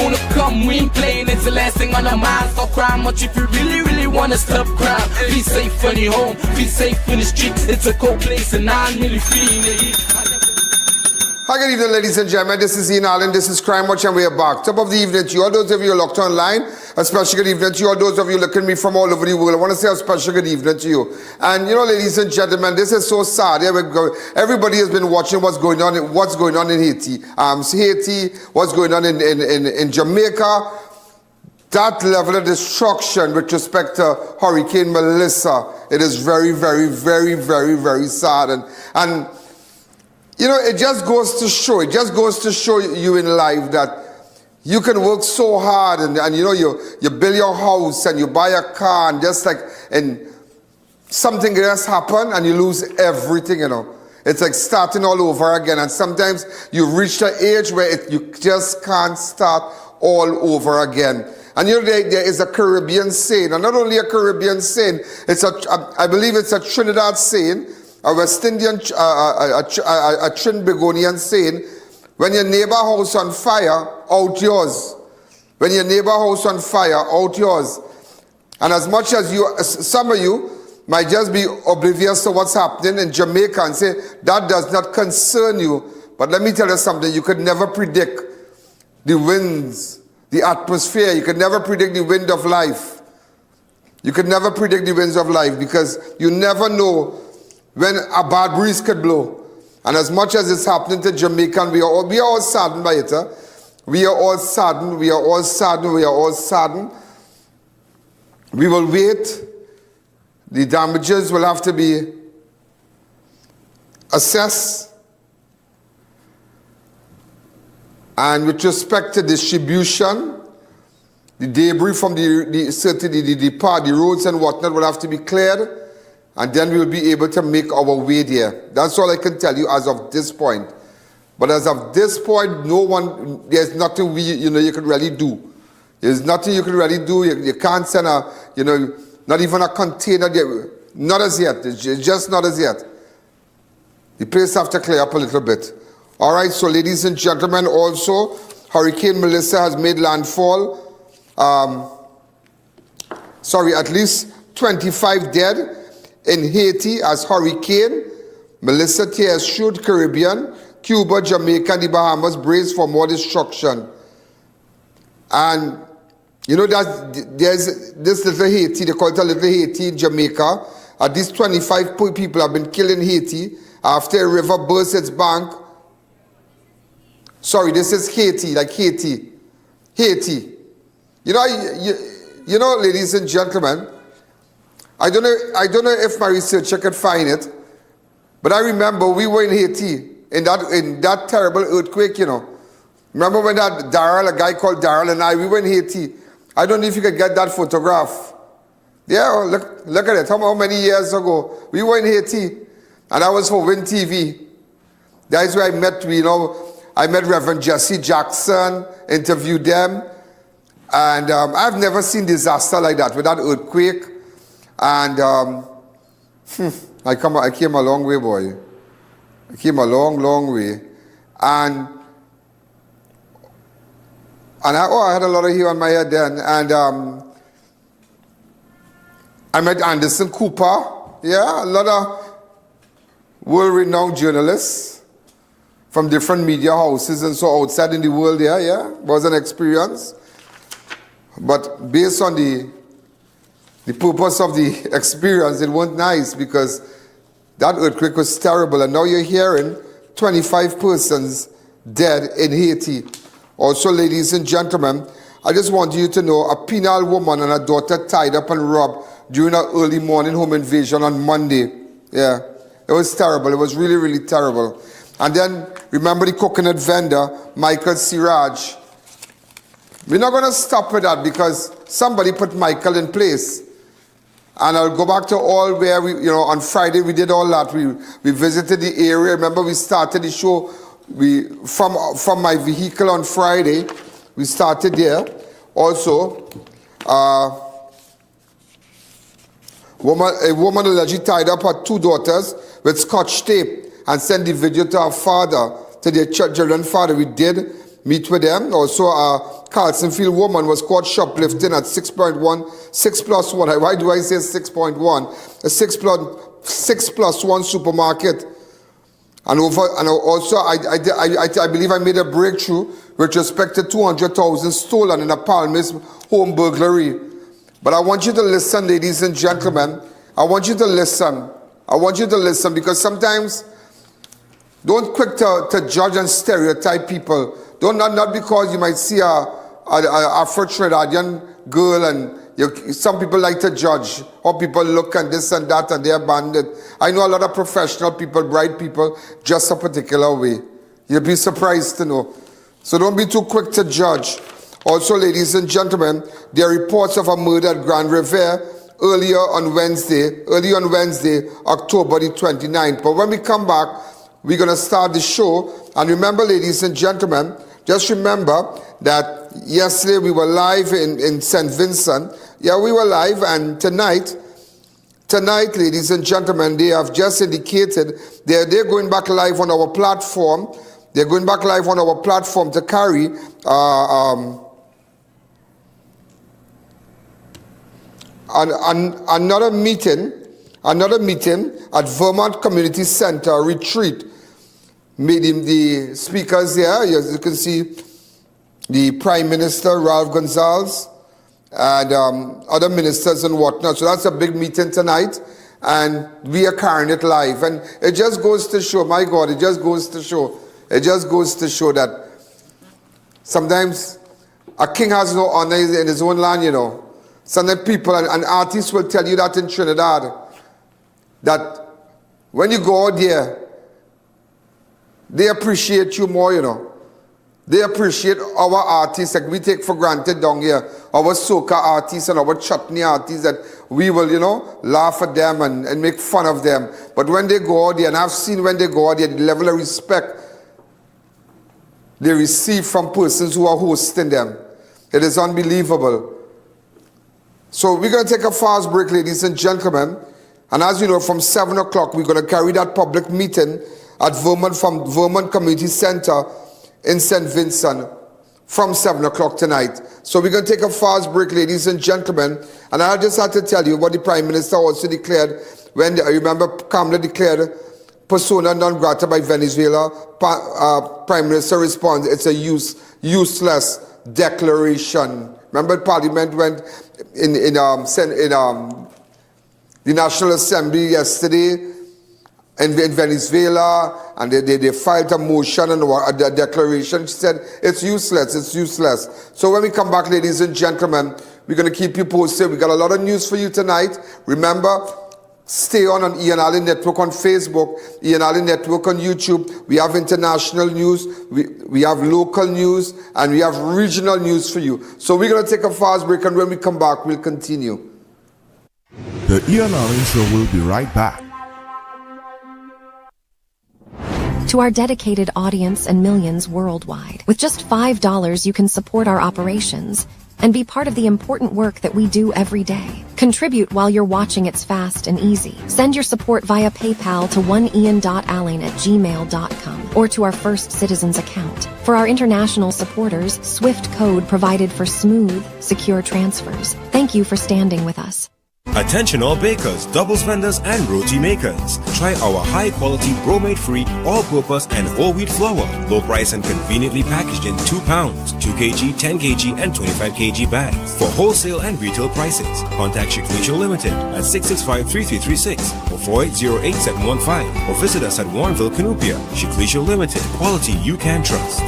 gonna come, we ain't playing, it's the last thing on our minds. Stop crying much if you really, really wanna stop crime. Be safe when you're home, be safe in the streets. It's a cold place and I'm really feeling it. Hi, good evening, ladies and gentlemen. This is I.A.N, this is Crime Watch, and we are back. Top of the evening to you, all those of you who are locked online. A special good evening to you, all those of you looking at me from all over the world. I want to say a special good evening to you. And you know, ladies and gentlemen, this is so sad. Everybody has been watching what's going on in Haiti. Haiti, what's going on in Jamaica. That level of destruction with respect to Hurricane Melissa, it is very, very, very, very, very sad. And you know, it just goes to show you in life that you can work so hard and you know, you build your house and you buy a car and something just happen and you lose everything, you know. It's like starting all over again, and sometimes you reach the age where you just can't start all over again. And you know, there is a Caribbean saying, and not only a Caribbean saying, I believe it's a Trinidad saying, a West Indian, a Trinbagonian saying, when your neighbor house on fire, out yours. When your neighbor house on fire, out yours. And as much as some of you might just be oblivious to what's happening in Jamaica and say, that does not concern you. But let me tell you something, you could never predict the winds, the atmosphere. You could never predict the wind of life. You could never predict the winds of life because you never know when a bad breeze could blow. And as much as it's happening to Jamaica, we are all saddened by it. We are all saddened. We are all saddened. We will wait. The damages will have to be assessed. And with respect to distribution, the debris from the roads and whatnot will have to be cleared. And then we'll be able to make our way there. That's all I can tell you as of this point. But as of this point, there's nothing you can really do. There's nothing you can really do. You can't send not even a container there. Not as yet. It's just not as yet. The place have to clear up a little bit. All right, so ladies and gentlemen, also, Hurricane Melissa has made landfall. At least 25 dead in Haiti as Hurricane Melissa tears through the Caribbean, Cuba, Jamaica, and the Bahamas brace for more destruction. And you know that there's this little Haiti, they call it a little Haiti in Jamaica. These 25 people have been killed in Haiti after a river burst its bank. Sorry, this is Haiti, like Haiti. Haiti. You know, ladies and gentlemen, I don't know if my researcher could find it, but I remember we were in Haiti in that terrible earthquake, you know. Remember when a guy called Daryl and we were in Haiti. I don't know if you could get that photograph. Yeah, look at it. How many years ago? We were in Haiti, and that was for Win TV. That is where I met Reverend Jesse Jackson, interviewed them, and I've never seen disaster like that with that earthquake. And I came a long way, boy. I came a long, long way. And I had a lot of hair on my head then. And I met Anderson Cooper. Yeah, a lot of world-renowned journalists from different media houses and so outside in the world. Yeah, was an experience. But based on the purpose of the experience, it wasn't nice because that earthquake was terrible. And now you're hearing 25 persons dead in Haiti. Also, ladies and gentlemen, I just want you to know a penal woman and her daughter tied up and robbed during an early morning home invasion on Monday. Yeah, it was terrible. It was really, really terrible. And then, remember the coconut vendor, Michael Siraj. We're not going to stop with that because somebody put Michael in place. And I'll go back to all where on Friday we did all that. We visited the area. Remember, we started the show from my vehicle on Friday. We started there. Also, a woman allegedly tied up her two daughters with scotch tape and sent the video to her father, to their children's father. We did meet with them. Also, a Carlsonfield woman was caught shoplifting at 6+1. Why do I say 6.1? A 6+1 supermarket. And also, I believe I made a breakthrough with respect to 200,000 stolen in a Palmas home burglary. But I want you to listen, ladies and gentlemen. I want you to listen. I want you to listen, because sometimes don't quick to judge and stereotype people. Not because you might see a Afro-Trinidadian girl and some people like to judge how people look and this and that and they're bandit. I know a lot of professional people, bright people, just a particular way. You'll be surprised to know. So don't be too quick to judge. Also, ladies and gentlemen, there are reports of a murder at Grand Riviere early on Wednesday, October the 29th. But when we come back, we're going to start the show. And remember, ladies and gentlemen, just remember that yesterday we were live in St. Vincent. Yeah, we were live, and tonight, ladies and gentlemen, they have just indicated they're going back live on our platform. They're going back live on our platform to carry another meeting at Vermont Community Center retreat. Made him the speakers here. As you can see, the Prime Minister, Ralph Gonsalves, and other ministers and whatnot. So that's a big meeting tonight, and we are carrying it live. And it just goes to show, my God, it just goes to show that sometimes a king has no honor in his own land, you know. Sometimes people and artists will tell you that in Trinidad, that when you go out there, they appreciate you more, you know. They appreciate our artists, like we take for granted down here, our soca artists and our chutney artists, that we will, you know, laugh at them and make fun of them. But when they go out there, and I've seen when they go out there, the level of respect they receive from persons who are hosting them. It is unbelievable. So we're going to take a fast break, ladies and gentlemen. And as you know, from 7 o'clock, we're going to carry that public meeting at Vermont Community Center in St. Vincent from 7 o'clock tonight. So we're going to take a fast break, ladies and gentlemen. And I just had to tell you what the Prime Minister also declared when, I remember, Kamala declared persona non grata by Venezuela. Prime Minister responds, it's a useless declaration. Remember, Parliament went in the National Assembly yesterday in Venezuela, and they filed a motion and a declaration. She said, it's useless. So when we come back, ladies and gentlemen, we're going to keep you posted. We got a lot of news for you tonight. Remember, stay on I.A.N Network on Facebook, I.A.N Network on YouTube. We have international news, we have local news, and we have regional news for you. So we're going to take a fast break, and when we come back, we'll continue. The I.A.N Show will be right back. To our dedicated audience and millions worldwide, with just $5 you can support our operations and be part of the important work that we do every day. Contribute while you're watching. It's fast and easy. Send your support via PayPal to oneian.alleyne@gmail.com or to our First Citizens account. For our international supporters, SWIFT code provided for smooth, secure transfers. Thank you for standing with us. Attention all bakers, doubles vendors and roti makers. Try our high quality bromate free, all purpose and whole wheat flour. Low price and conveniently packaged in 2 pounds, 2 kg, 10 kg and 25 kg bags. For wholesale and retail prices, contact Shiklisha Limited at 665-3336 or 4808-715 or visit us at Warrenville, Canupia. Shiklisha Limited, quality you can trust.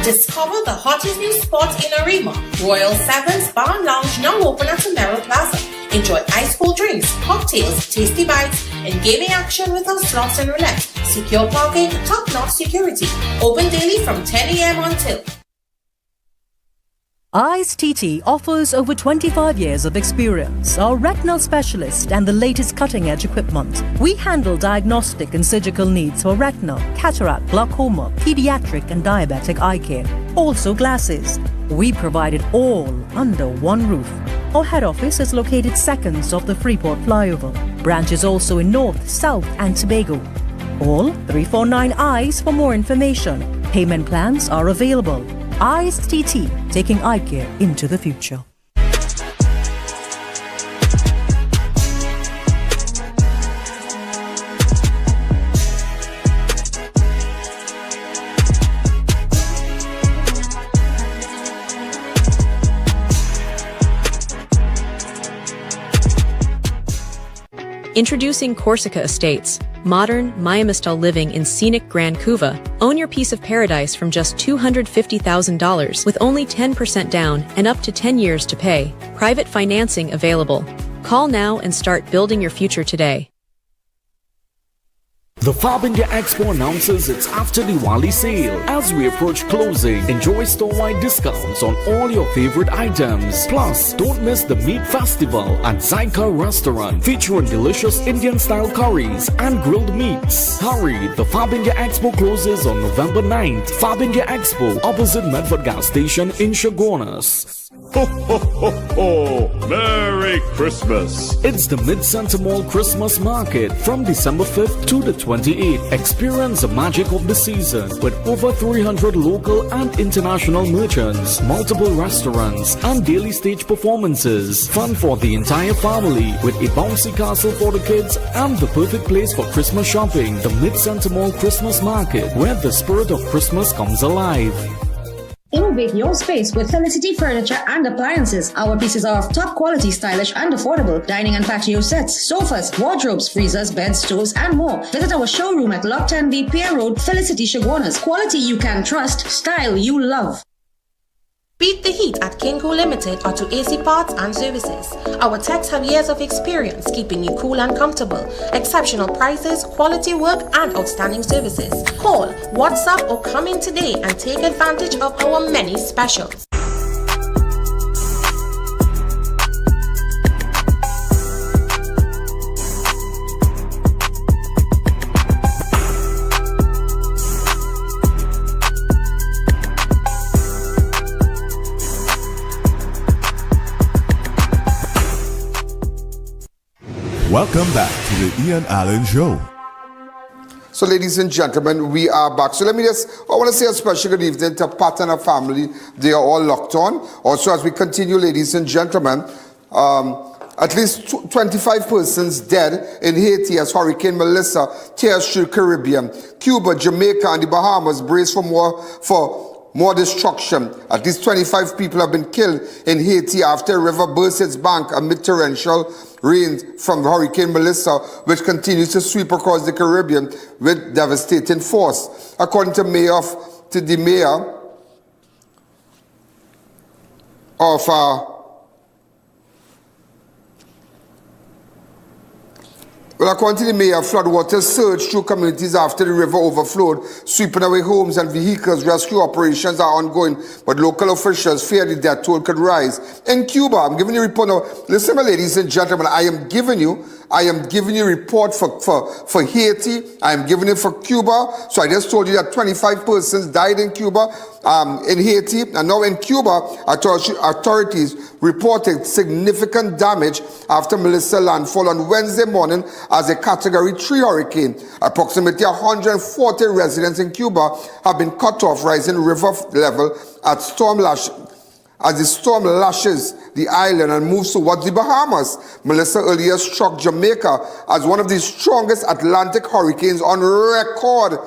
Discover the hottest new spot in Arima. Royal Sevens Bar and Lounge now open at Samero Plaza. Enjoy ice cold drinks, cocktails, tasty bites, and gaming action with our slots and roulette. Secure parking, top-notch security. Open daily from 10 a.m. until. Eyes TT offers over 25 years of experience, are retinal specialist and the latest cutting-edge equipment. We handle diagnostic and surgical needs for retinal, cataract, glaucoma, pediatric and diabetic eye care. Also glasses. We provide it all under one roof. Our head office is located seconds off the Freeport flyover. Branches also in North, South and Tobago. Call 349 Eyes for more information. Payment plans are available. Iced TT, taking eye care into the future. Introducing Corsica Estates, modern, Miami-style living in scenic Grand Cuba. Own your piece of paradise from just $250,000 with only 10% down and up to 10 years to pay. Private financing available. Call now and start building your future today. The Fab India Expo announces its after Diwali sale. As we approach closing, enjoy store-wide discounts on all your favorite items. Plus, don't miss the Meat Festival at Zyka Restaurant, featuring delicious Indian-style curries and grilled meats. Hurry, the Fab India Expo closes on November 9th. Fab India Expo, opposite Medford Gas Station in Chaguanas. Ho, ho, ho, ho! Merry Christmas! It's the Mid-Center Mall Christmas Market from December 5th to the 28th. Experience the magic of the season with over 300 local and international merchants, multiple restaurants, and daily stage performances. Fun for the entire family with a bouncy castle for the kids and the perfect place for Christmas shopping. The Mid-Center Mall Christmas Market, where the spirit of Christmas comes alive. Innovate your space with Felicity Furniture and Appliances. Our pieces are of top quality, stylish and affordable. Dining and patio sets, sofas, wardrobes, freezers, beds, stoves and more. Visit our showroom at Lot 10B Pier Road, Felicity Chaguanas. Quality you can trust, style you love. Beat the heat at Kinko Limited Auto AC Parts and Services. Our techs have years of experience keeping you cool and comfortable. Exceptional prices, quality work, and outstanding services. Call, WhatsApp, or come in today and take advantage of our many specials. Welcome back to the I.A.N Show. So, ladies and gentlemen, we are back. So I want to say a special good evening to Pat and her family. They are all locked on. Also, as we continue, ladies and gentlemen, at least 25 persons dead in Haiti as Hurricane Melissa tears through the Caribbean. Cuba, Jamaica, and the Bahamas brace for more destruction. At least 25 people have been killed in Haiti after a river burst its bank amid torrential rains from Hurricane Melissa, which continues to sweep across the Caribbean with devastating force. According to the mayor of according to the mayor, floodwaters surged through communities after the river overflowed, sweeping away homes and vehicles. Rescue operations are ongoing, but local officials fear the death toll could rise. In Cuba, I'm giving you a report now. Listen, my ladies and gentlemen, I am giving you a report for Haiti. I am giving it for Cuba. So I just told you that 25 persons died in Cuba, in Haiti. And now in Cuba, authorities reported significant damage after Melissa landfall on Wednesday morning as a Category 3 hurricane. Approximately 140 residents in Cuba have been cut off, rising river level as the storm lashes the island and moves towards the Bahamas. Melissa earlier struck Jamaica as one of the strongest Atlantic hurricanes on record,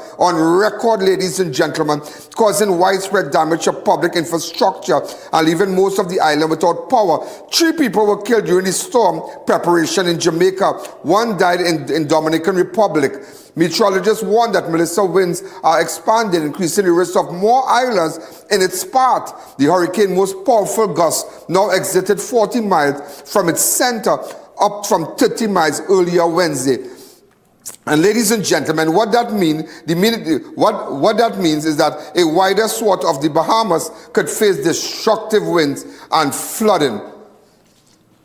ladies and gentlemen, causing widespread damage to public infrastructure and leaving most of the island without power. 3 people were killed during the storm preparation in Jamaica. 1 died in Dominican Republic. Meteorologists warn that Melissa winds are expanding, increasing the risk of more islands in its path. The hurricane's most powerful gust now exited 40 miles from its center, up from 30 miles earlier Wednesday. And ladies and gentlemen, what that means is that a wider swath of the Bahamas could face destructive winds and flooding.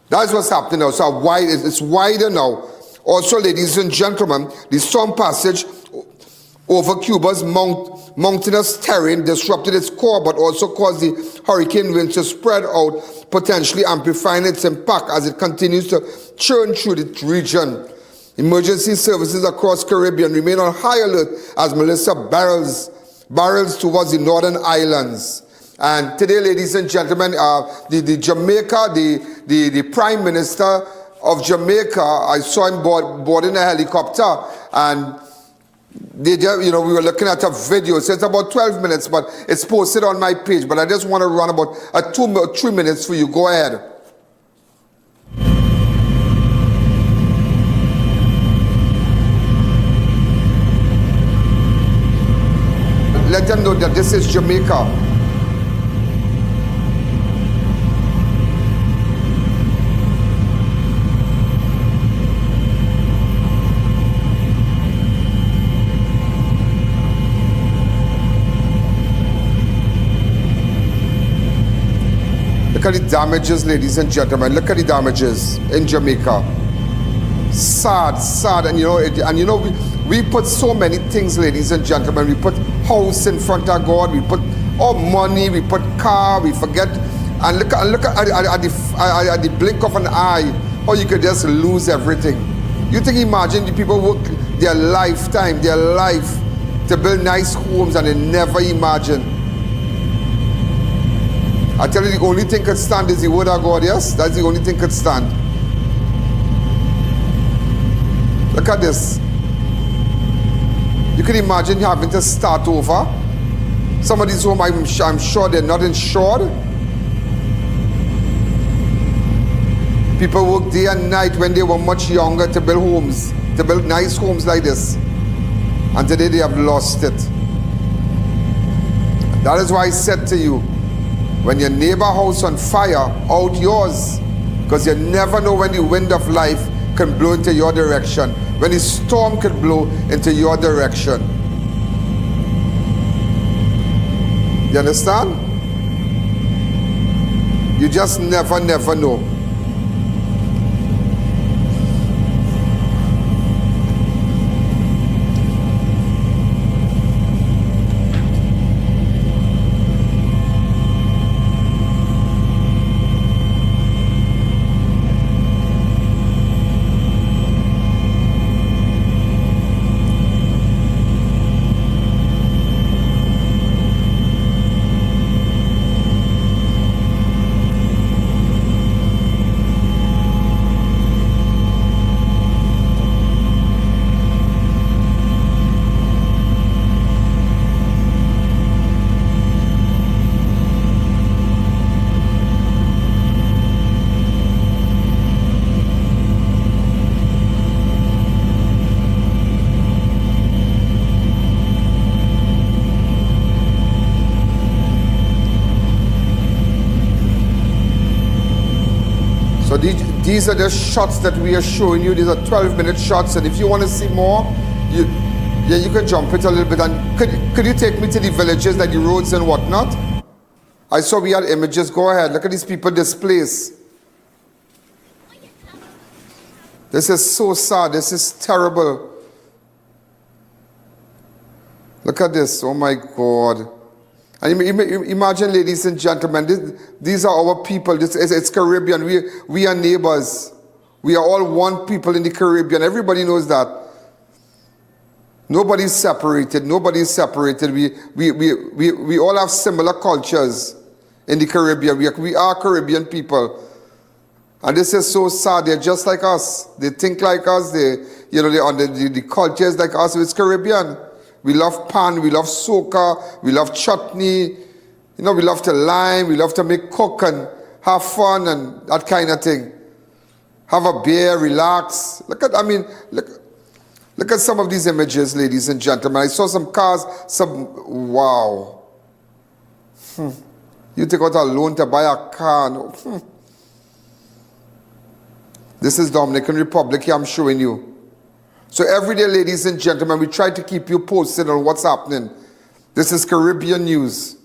That's what's happening now. So it's wider now. Also, ladies and gentlemen, the storm passage over Cuba's mountainous terrain disrupted its core, but also caused the hurricane wind to spread out, potentially amplifying its impact as it continues to churn through the region. Emergency services across Caribbean remain on high alert as Melissa barrels towards the northern islands. And today, ladies and gentlemen, the Jamaica, the Prime Minister of Jamaica, I saw him boarding a helicopter, and we were looking at a video. So it's about 12 minutes, but it's posted on my page. But I just want to run about 3 minutes for you. Go ahead. Let them know that this is Jamaica. Look at the damages, ladies and gentlemen. Look at the damages in Jamaica. Sad, and we put so many things, ladies and gentlemen. We put house in front of God. We put money. We put car. We forget. And look at the blink of an eye, how you could just lose everything. Imagine the people work their lifetime, their life to build nice homes, and they never imagine. I tell you, the only thing could stand is the word of God. Yes, that's the only thing could stand. Look at this. You can imagine having to start over. Some of these homes, I'm sure they're not insured. People work day and night when they were much younger to build homes, to build nice homes like this. And today they have lost it. That is why I said to you, when your neighbor house on fire, out yours. Because you never know when the wind of life can blow into your direction, when the storm can blow into your direction. You understand? You just never know. So these are the shots that we are showing you. These are 12-minute shots, and if you want to see more, you can jump it a little bit. And could you take me to the villages, like the roads and whatnot? I saw we had images. Go ahead. Look at these people displaced. This is so sad. This is terrible. Look at this. Oh my God. And imagine, ladies and gentlemen, these are our people. It's Caribbean. We are neighbors. We are all one people in the Caribbean. Everybody knows that. Nobody's separated. Nobody's separated. We all have similar cultures in the Caribbean. We are Caribbean people. And this is so sad. They're just like us. They think like us. The culture is like us. It's Caribbean. We love pan, we love soca, we love chutney, we love to lime, we love to make cook and have fun and that kind of thing. Have a beer, relax. Look at some of these images, ladies and gentlemen. I saw some cars, wow. You take out a loan to buy a car. No. This is Dominican Republic here I'm showing you. So every day, ladies and gentlemen, we try to keep you posted on what's happening. This is Caribbean News.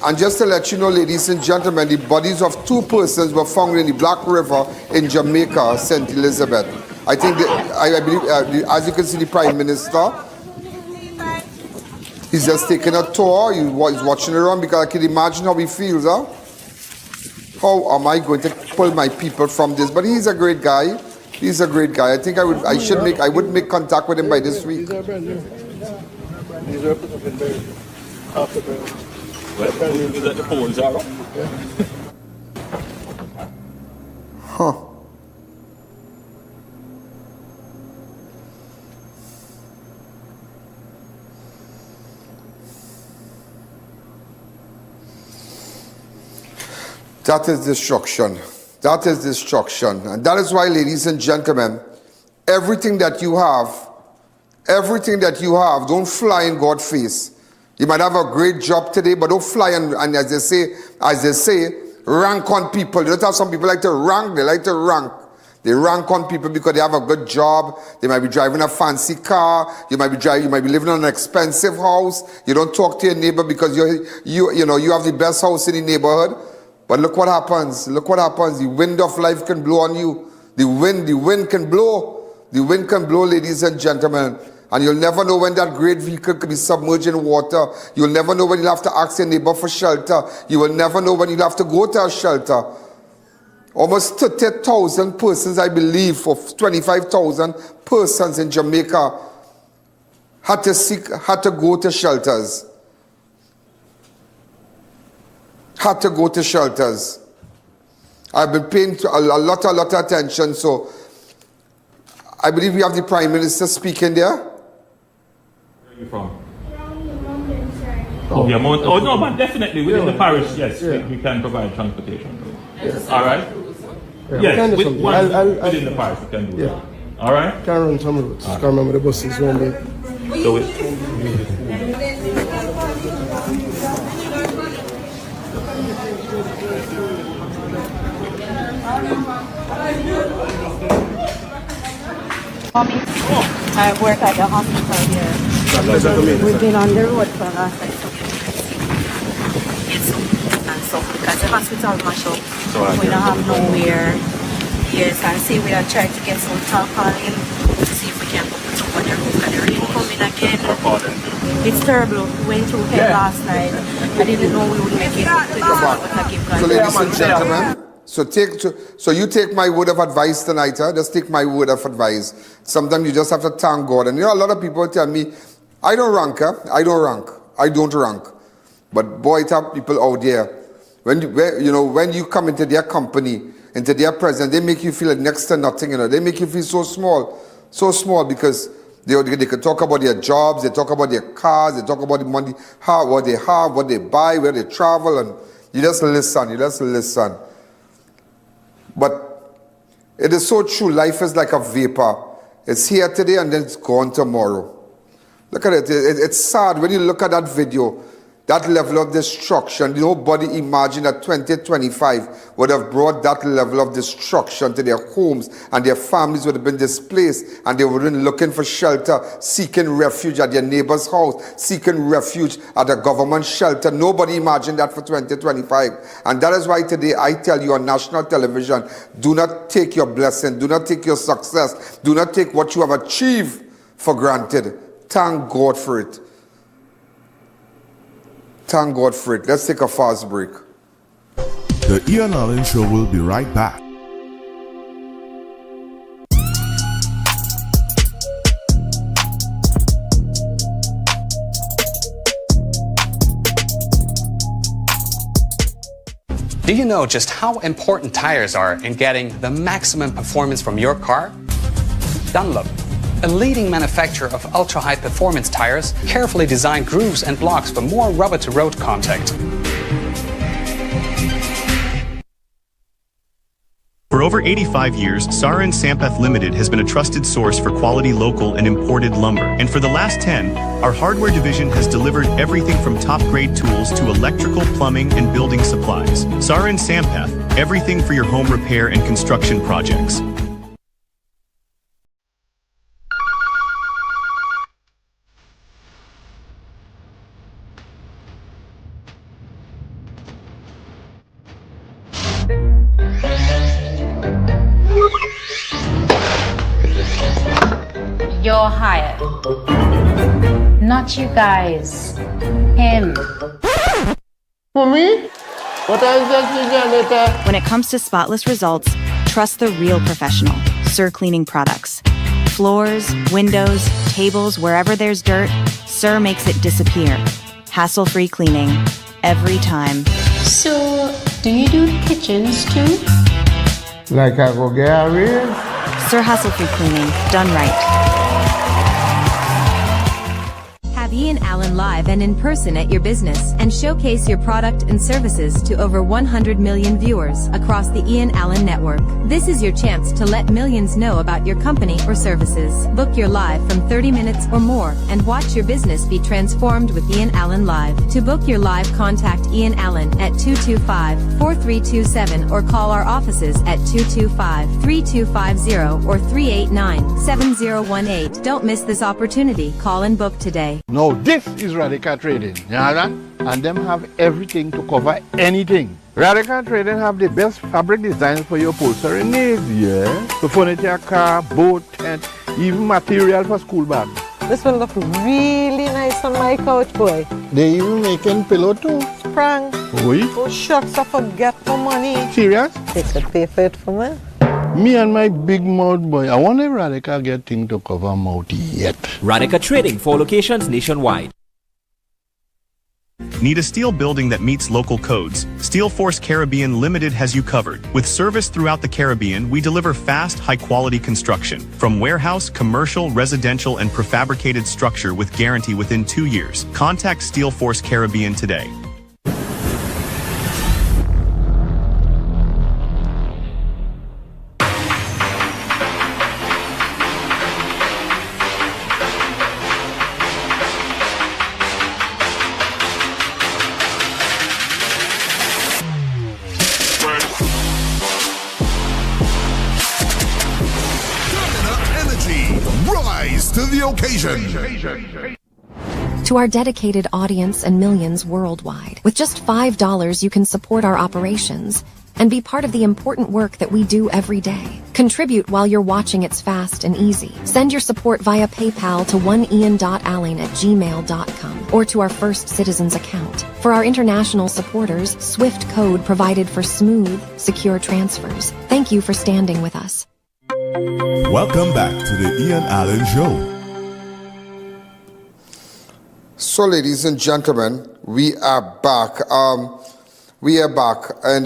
And just to let you know, ladies and gentlemen, the bodies of 2 persons were found in the Black River in Jamaica, St. Elizabeth. I think, I believe, as you can see, the Prime Minister, he's just taking a tour. He's watching around because I can imagine how he feels, huh? How am I going to pull my people from this? But he's a great guy. He's a great guy. I think I would make contact with him by this week. These are brand new. These are put up in bed. After bed. Is that the poles are up? Huh. That is destruction. That is destruction. And that is why, ladies and gentlemen, everything that you have, don't fly in God's face. You might have a great job today, but don't fly and as they say, rank on people. You don't have some people like to rank, they like to rank. They rank on people because they have a good job. They might be driving a fancy car. You might be living in an expensive house. You don't talk to your neighbor because you have the best house in the neighborhood. But look what happens. Look what happens. The wind of life can blow on you. The wind can blow. The wind can blow, ladies and gentlemen. And you'll never know when that great vehicle could be submerged in water. You'll never know when you'll have to ask your neighbor for shelter. You will never know when you'll have to go to a shelter. Almost 30,000 persons, I believe, for 25,000 persons in Jamaica had to go to shelters. Had to go to shelters. I've been paying a lot of attention, so I believe we have the Prime Minister speaking there. Where are you from? Oh, no, but definitely within the parish, yes, we can provide transportation. Yes. All right? Yes, within the parish we can do that. All right? Can run some routes. Can't remember the buses when they... So I work at the hospital here. We've been on the road for the last so because the hospital mash up, we don't have nowhere. Yes, and see we are trying to get some tarpaulin to see if we can put some on the roof and the rain coming again. It's terrible. We went through here last night. I didn't know we would make it to this one, but I give God. So ladies and gentlemen, so you take my word of advice tonight, huh? Just take my word of advice. Sometimes you just have to thank God. And you know, a lot of people tell me, I don't rank, huh? I don't rank. But boy, it have people out there. When you come into their company, into their presence, they make you feel like next to nothing, you know. They make you feel so small because they could talk about their jobs, they talk about their cars, they talk about the money, what they have, what they buy, where they travel, and you just listen. But it is so true. Life is like a vapor. It's here today and then it's gone tomorrow. Look at it. It's sad when you look at that video, that level of destruction. Nobody imagined that 2025 would have brought that level of destruction to their homes, and their families would have been displaced, and they would have been looking for shelter, seeking refuge at their neighbor's house, seeking refuge at a government shelter. Nobody imagined that for 2025. And that is why today I tell you on national television, do not take your blessing, do not take your success, do not take what you have achieved for granted. Thank God for it. Thank God for it. Let's take a fast break. The I.A.N Show will be right back. Do you know just how important tires are in getting the maximum performance from your car? Dunlop, a leading manufacturer of ultra-high performance tires, carefully designed grooves and blocks for more rubber-to-road contact. For over 85 years, I.A.N Sampath Limited has been a trusted source for quality local and imported lumber. And for the last 10, our hardware division has delivered everything from top-grade tools to electrical, plumbing, and building supplies. I.A.N Sampath, everything for your home repair and construction projects. You're hired. Not you guys. Him. For me? What else does you get later? When it comes to spotless results, trust the real professional, Sir Cleaning Products. Floors, windows, tables, wherever there's dirt, Sir makes it disappear. Hassle-free cleaning, every time. So, do you do kitchens too? Like I go get a raise? Sir Hassle-free cleaning, done right. Have I.A.N live and in person at your business and showcase your product and services to over 100 million viewers across the I.A.N network. This is your chance to let millions know about your company or services. Book your live from 30 minutes or more and watch your business be transformed with I.A.N Live. To book your live, contact I.A.N at 225-4327 or call our offices at 225-3250 or 389-7018. Don't miss this opportunity. Call and book today. No, this is Radical Trading, you know that? And them have everything to cover anything. Radical Trading have the best fabric designs for your upholstery needs, yeah? To furniture, car, boat, tent, even material for school bags. This will look really nice on my couch, boy. They even making pillow too. Sprang. Oui? Oh, shucks, I forget the money. Serious? They could pay for it for me. Me and my big mouth boy, I wonder if Radical get thing to cover mouth yet. Radical Trading, 4 locations nationwide. Need a steel building that meets local codes? Steel Force Caribbean Limited has you covered. With service throughout the Caribbean, we deliver fast, high-quality construction. From warehouse, commercial, residential, and prefabricated structure with guarantee within 2 years. Contact Steel Force Caribbean today. To the occasion. To our dedicated audience and millions worldwide, with just $5 you can support our operations and be part of the important work that we do every day. Contribute while you're watching. It's fast and easy. Send your support via PayPal to oneian.alleyne@gmail.com or to our First Citizens account. For our international supporters, Swift code provided for smooth, secure transfers. Thank you for standing with us. Welcome back to the I.A.N Show. So, ladies and gentlemen, we are back. And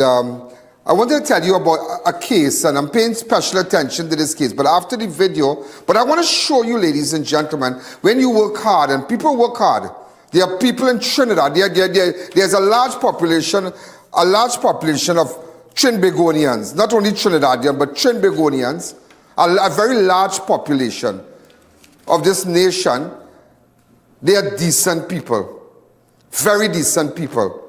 I wanted to tell you about a case, and I'm paying special attention to this case. But after the video, I want to show you, ladies and gentlemen, when you work hard, and people work hard. There are people in Trinidad. There's a large population of Trinbagonians, not only Trinidadian, but Trinbagonians. A very large population of this nation. They are decent people, very decent people.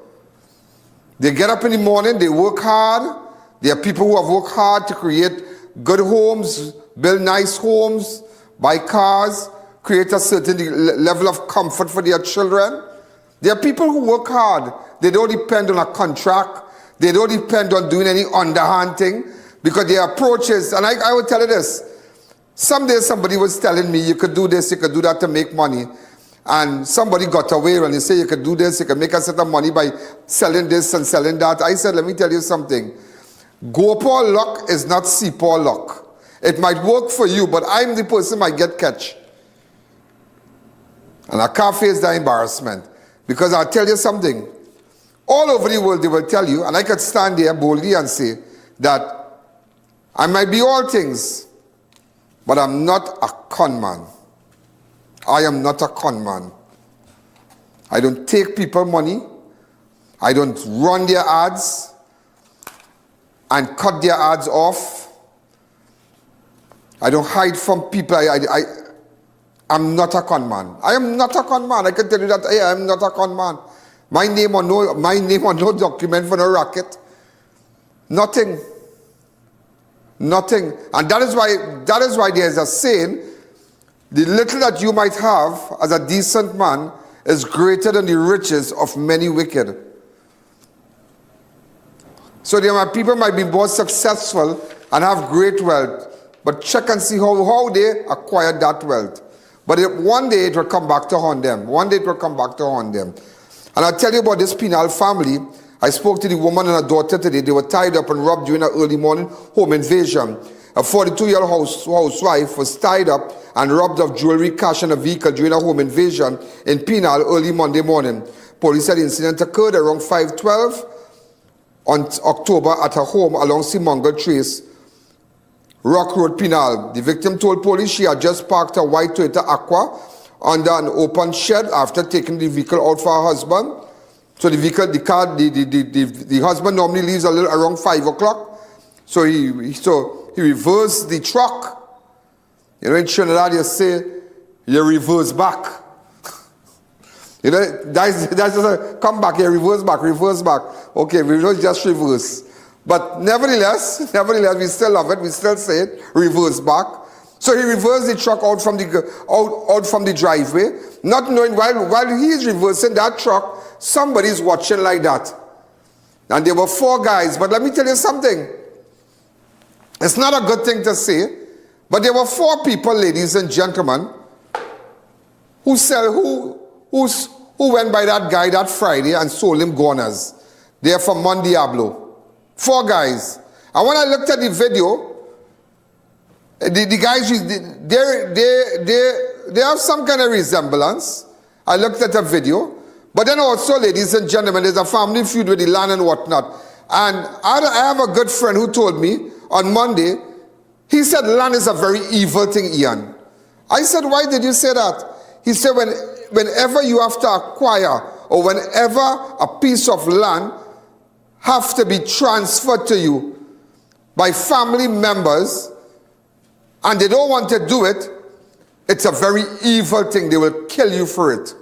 They get up in the morning, they work hard. There are people who have worked hard to create good homes, build nice homes, buy cars, create a certain level of comfort for their children. There are people who work hard. They don't depend on a contract. They don't depend on doing any underhand thing. Because their approaches, and I will tell you this, someday somebody was telling me you could do this, you could do that to make money. And somebody got away when they say you could do this, you could make a set of money by selling this and selling that. I said, let me tell you something. Go Paul luck is not see Paul luck. It might work for you, but I'm the person who might get catch. And I can't face the embarrassment. Because I'll tell you something. All over the world they will tell you, and I could stand there boldly and say that I might be all things, but I'm not a con man. I am not a con man. I don't take people money. I don't run their ads and cut their ads off. I don't hide from people. I'm not a con man. I am not a con man. I can tell you that I am not a con man. My name on no document for no racket. Nothing. Nothing. And that is why there is a saying, the little that you might have as a decent man is greater than the riches of many wicked. So there are people might be more successful and have great wealth, but check and see how they acquired that wealth. But one day it will come back to haunt them. One day it will come back to haunt them. And I'll tell you about this penal family. I spoke to the woman and her daughter today. They were tied up and robbed during an early morning home invasion. A 42-year-old housewife was tied up and robbed of jewelry, cash, and a vehicle during a home invasion in Penal early Monday morning. Police said the incident occurred around 5:12 on October at her home along Simongal Trace, Rock Road, Penal. The victim told police she had just parked a white Toyota Aqua under an open shed after taking the vehicle out for her husband. So the husband normally leaves a little around 5 o'clock. So he reversed the truck. You know, in Trinidad you say you reverse back. You know, that's just a come back here, reverse back. Okay, we don't just reverse. But nevertheless, we still love it. We still say it, reverse back. So he reversed the truck out from the driveway, not knowing while he is reversing that truck, somebody's watching like that. And there were 4 guys. But let me tell you something. It's not a good thing to say, but there were 4 people, ladies and gentlemen, who went by that guy that Friday and sold him guanas. They're from Mon Diablo. 4 guys. And when I looked at the video, the guys, they have some kind of resemblance. I looked at a video. But then also, ladies and gentlemen, there's a family feud with the land and whatnot. And I have a good friend who told me on Monday, he said land is a very evil thing, Ian. I said, why did you say that? He said, whenever you have to acquire or whenever a piece of land have to be transferred to you by family members and they don't want to do it, it's a very evil thing. They will kill you for it.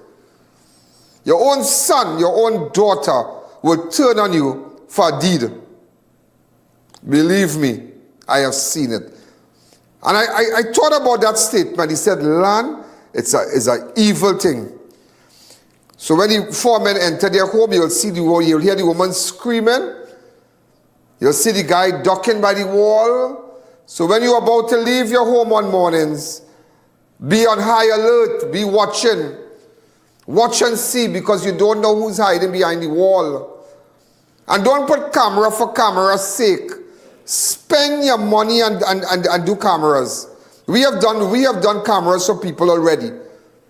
Your own son, your own daughter will turn on you for a deed. Believe me, I have seen it. And I thought about that statement. He said, land is an evil thing. So when the 4 men enter their home, you'll hear the woman screaming. You'll see the guy ducking by the wall. So when you're about to leave your home on mornings, be on high alert, be watching. Watch and see, because you don't know who's hiding behind the wall. And don't put camera for camera's sake. Spend your money and do cameras. We have done cameras for people already.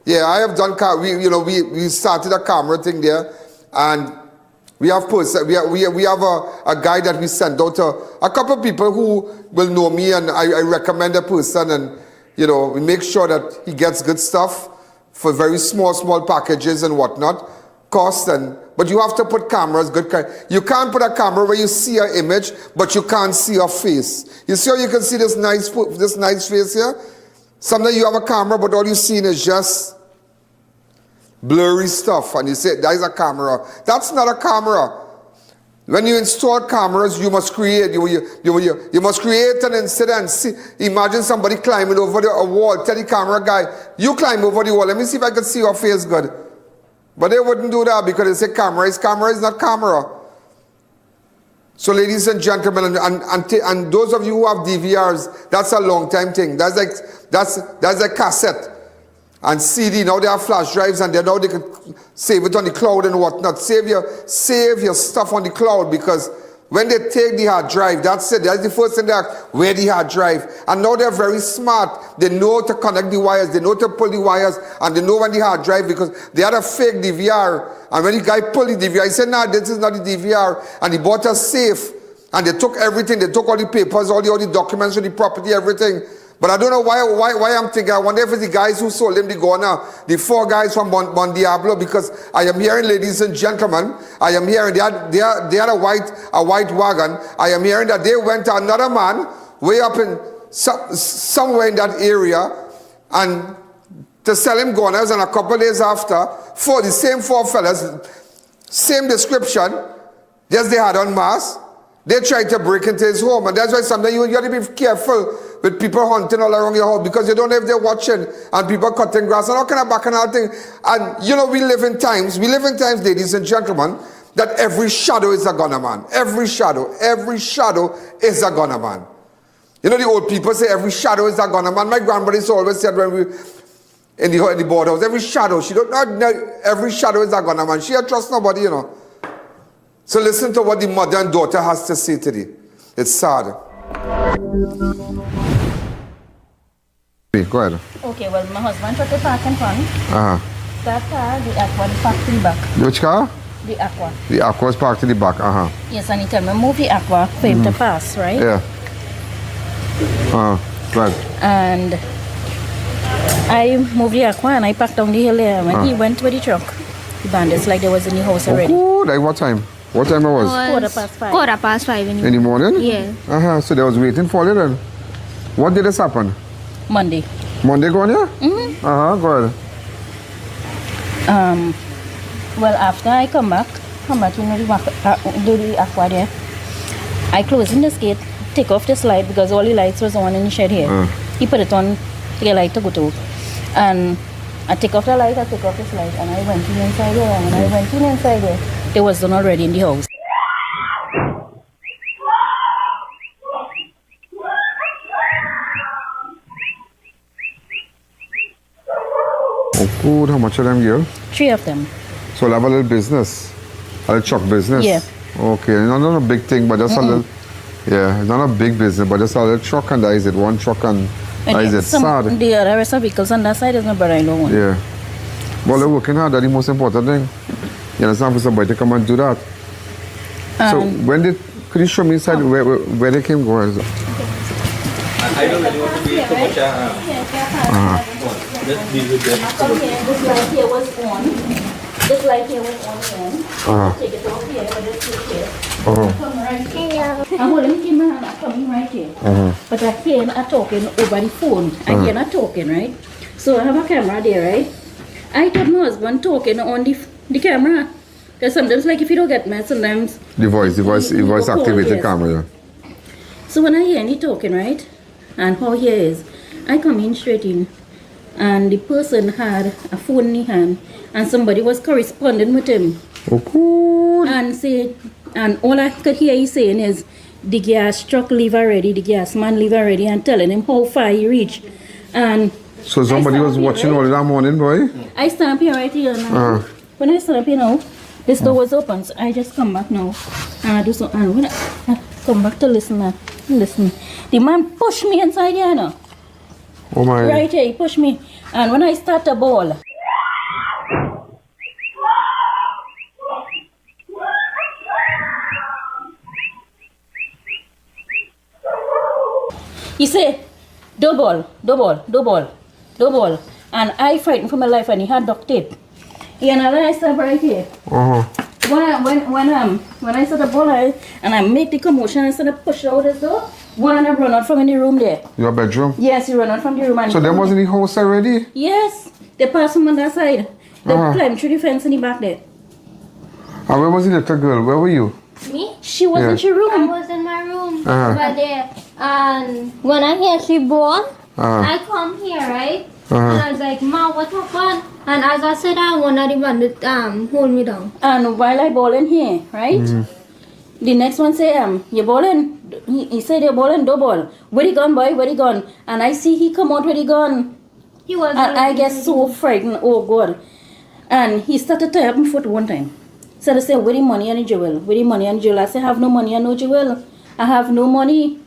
Yeah, I have done. We started a camera thing there, and we have a guy that we send out to a couple of people who will know me, and I recommend a person, and we make sure that he gets good stuff for very small packages and whatnot, but you have to put cameras, you can't put a camera where you see her image, but you can't see her face. You see how you can see this nice face here? Sometimes you have a camera, but all you're seeing is just blurry stuff, and you say, that is a camera. That's not a camera. When you install cameras, you must create. You must create an incident. See, imagine somebody climbing over a wall. Tell the camera guy, you climb over the wall. Let me see if I can see your face good. But they wouldn't do that because they say camera is not camera. So ladies and gentlemen, and those of you who have DVRs, that's a long time thing. That's a cassette. And CD, now they have flash drives, and now they can save it on the cloud and whatnot. Save your stuff on the cloud, because when they take the hard drive, that's it. That's the first thing they ask, where the hard drive? And now they're very smart. They know to connect the wires, they know to pull the wires, and they know when the hard drive, because they had a fake DVR. And when the guy pulled the DVR, he said, nah, this is not the DVR. And he bought a safe, and they took everything. They took all the papers, all the documents of the property, everything. But I don't know why I'm thinking. I wonder if it's the guys who sold him the guana, the 4 guys from Mon Diablo, because I am hearing, ladies and gentlemen, I am hearing they had a white wagon. I am hearing that they went to another man way up in somewhere in that area and to sell him guanas, and a couple of days after, the same 4 fellas, same description, just they had on mask. They tried to break into his home, and that's why sometimes you got to be careful with people hunting all around your house, because you don't know if they're watching, and people cutting grass and all kind of bacchanal thing. And we live in times, ladies and gentlemen, that every shadow is a gunner man. Every shadow is a gunner man. You know, the old people say every shadow is a gunman. My grandmother always said when we in the board house, every shadow, she don't know, every shadow is a gunman. She don't trust nobody, you know. So listen to what the mother and daughter has to say today. It's sad. Go ahead. Okay, well, my husband took the park in front. That car, the Aqua, is parked in the back. Which car? The Aqua. The Aqua is parked in the back. Yes, and he told me move the Aqua for him to pass, right? Yeah. Right. And I moved the Aqua and I parked down the hill there. When he went with the truck, the bandits like they was in the house already. Oh, like what time? What time it was? 5:15. 5:15 In the morning? Yeah. So they was waiting for you then. What did this happen? Monday. Monday gone, yeah? Go ahead. Well, after I come back, you know, do the Aqua there. I close in this gate, take off this light because all the lights was on in the shed here. He put it on to get light to go to. And I take off the light, I take off this light, and I went in inside there. And when I went in inside there, they was done already in the house. Oh, good. How much of them you? 3 of them. So we'll have a little business, a little truck business. Yeah. Okay, not a big thing, but just a little. Yeah, it's not a big business, but just a little truck and that is it. One truck and that is it. Sad. The other rest of vehicles on that side is not, but I don't want. Yeah. Well, they're working hard. That's the most important thing. You understand? For somebody to come and do that. So when did? Could you show me inside where they came going? I don't really want to be too much. Let's deal with them. This light here was on. This light here was on then. Take it off here, but just take it. Come right here. I'm holding him and I'm coming right here. But I hear him talking over the phone. I hear him talking, right? So I have a camera there, right? I thought my husband talking on the camera. Because sometimes, like, if you don't get me, sometimes... The voice activated the camera, yeah. So when I hear him talking, right? And how he is, I come in straight in. And the person had a phone in his hand. And somebody was corresponding with him. Oh, cool. And all I could hear he saying is, the gas truck leave already, the gas man leave already, and telling him how far he reached. And... So somebody was watching all that morning, boy? I stand up here right here now. When I stand up here now, this door was open, so I just come back now. And I do so, and when I come back to listen, the man pushed me inside here now. Oh my. Right here, he pushed me. And when I start to bawl, he said, double. And I frightened for my life, and he had duct tape. And I stop right here. When I set the ball and I make the commotion, I started push out this door. One and I run out from in the room there. Your bedroom? Yes, he run out from the room. And so them was in the house already? Yes, they passed him on that side. They climbed through the fence in the back there. And where was the little girl? Where were you? Me? She was in your room. I was in my room over there. And when I hear she born, I come here, right? And I was like, Ma, what happened? And as I said, I one of the bandits hold me down. And while I ball in here, right? The next one say, you ballin'? He said, you're ballin', double. Where the gun, boy? Where the gun? And I see he come out with the gun. He was. And I get so frightened. Oh God! And he started to tie up my foot one time. So I said, where the money and the jewel? Where the money and the jewel? I said, I have no money and no jewel. I have no money.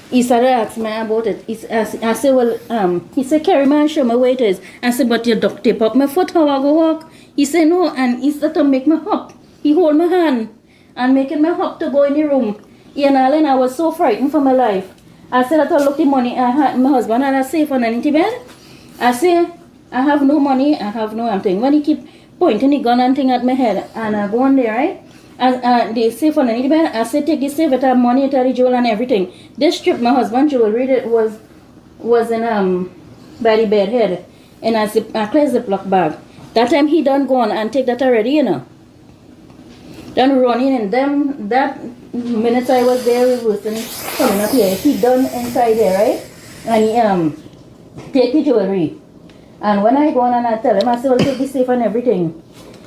He started asking me about it. I said, well, he said, carry me and show me where it is. I said, but you duct tape up my foot, how I go walk? He said, no, and he started to make me hop. He hold my hand and making me hop to go in the room. I was so frightened for my life. I said, I look the money I had, my husband had a safe underneath the bed. I said, I have no money, I have no thing. When he keep pointing the gun and thing at my head, and I go on there, right? And the safe underneath the bed, I said, take the safe, it have money, it have the jewel and everything. This strip, my husband's jewelry, it was in by the bed head. And I closed the Ziploc bag. That time he done gone and take that already, you know. Done running and them, that minutes I was there, reversing, coming up here. He done inside there, right? And he take the jewelry. And when I go on and I tell him, I say, well, take the safe and everything.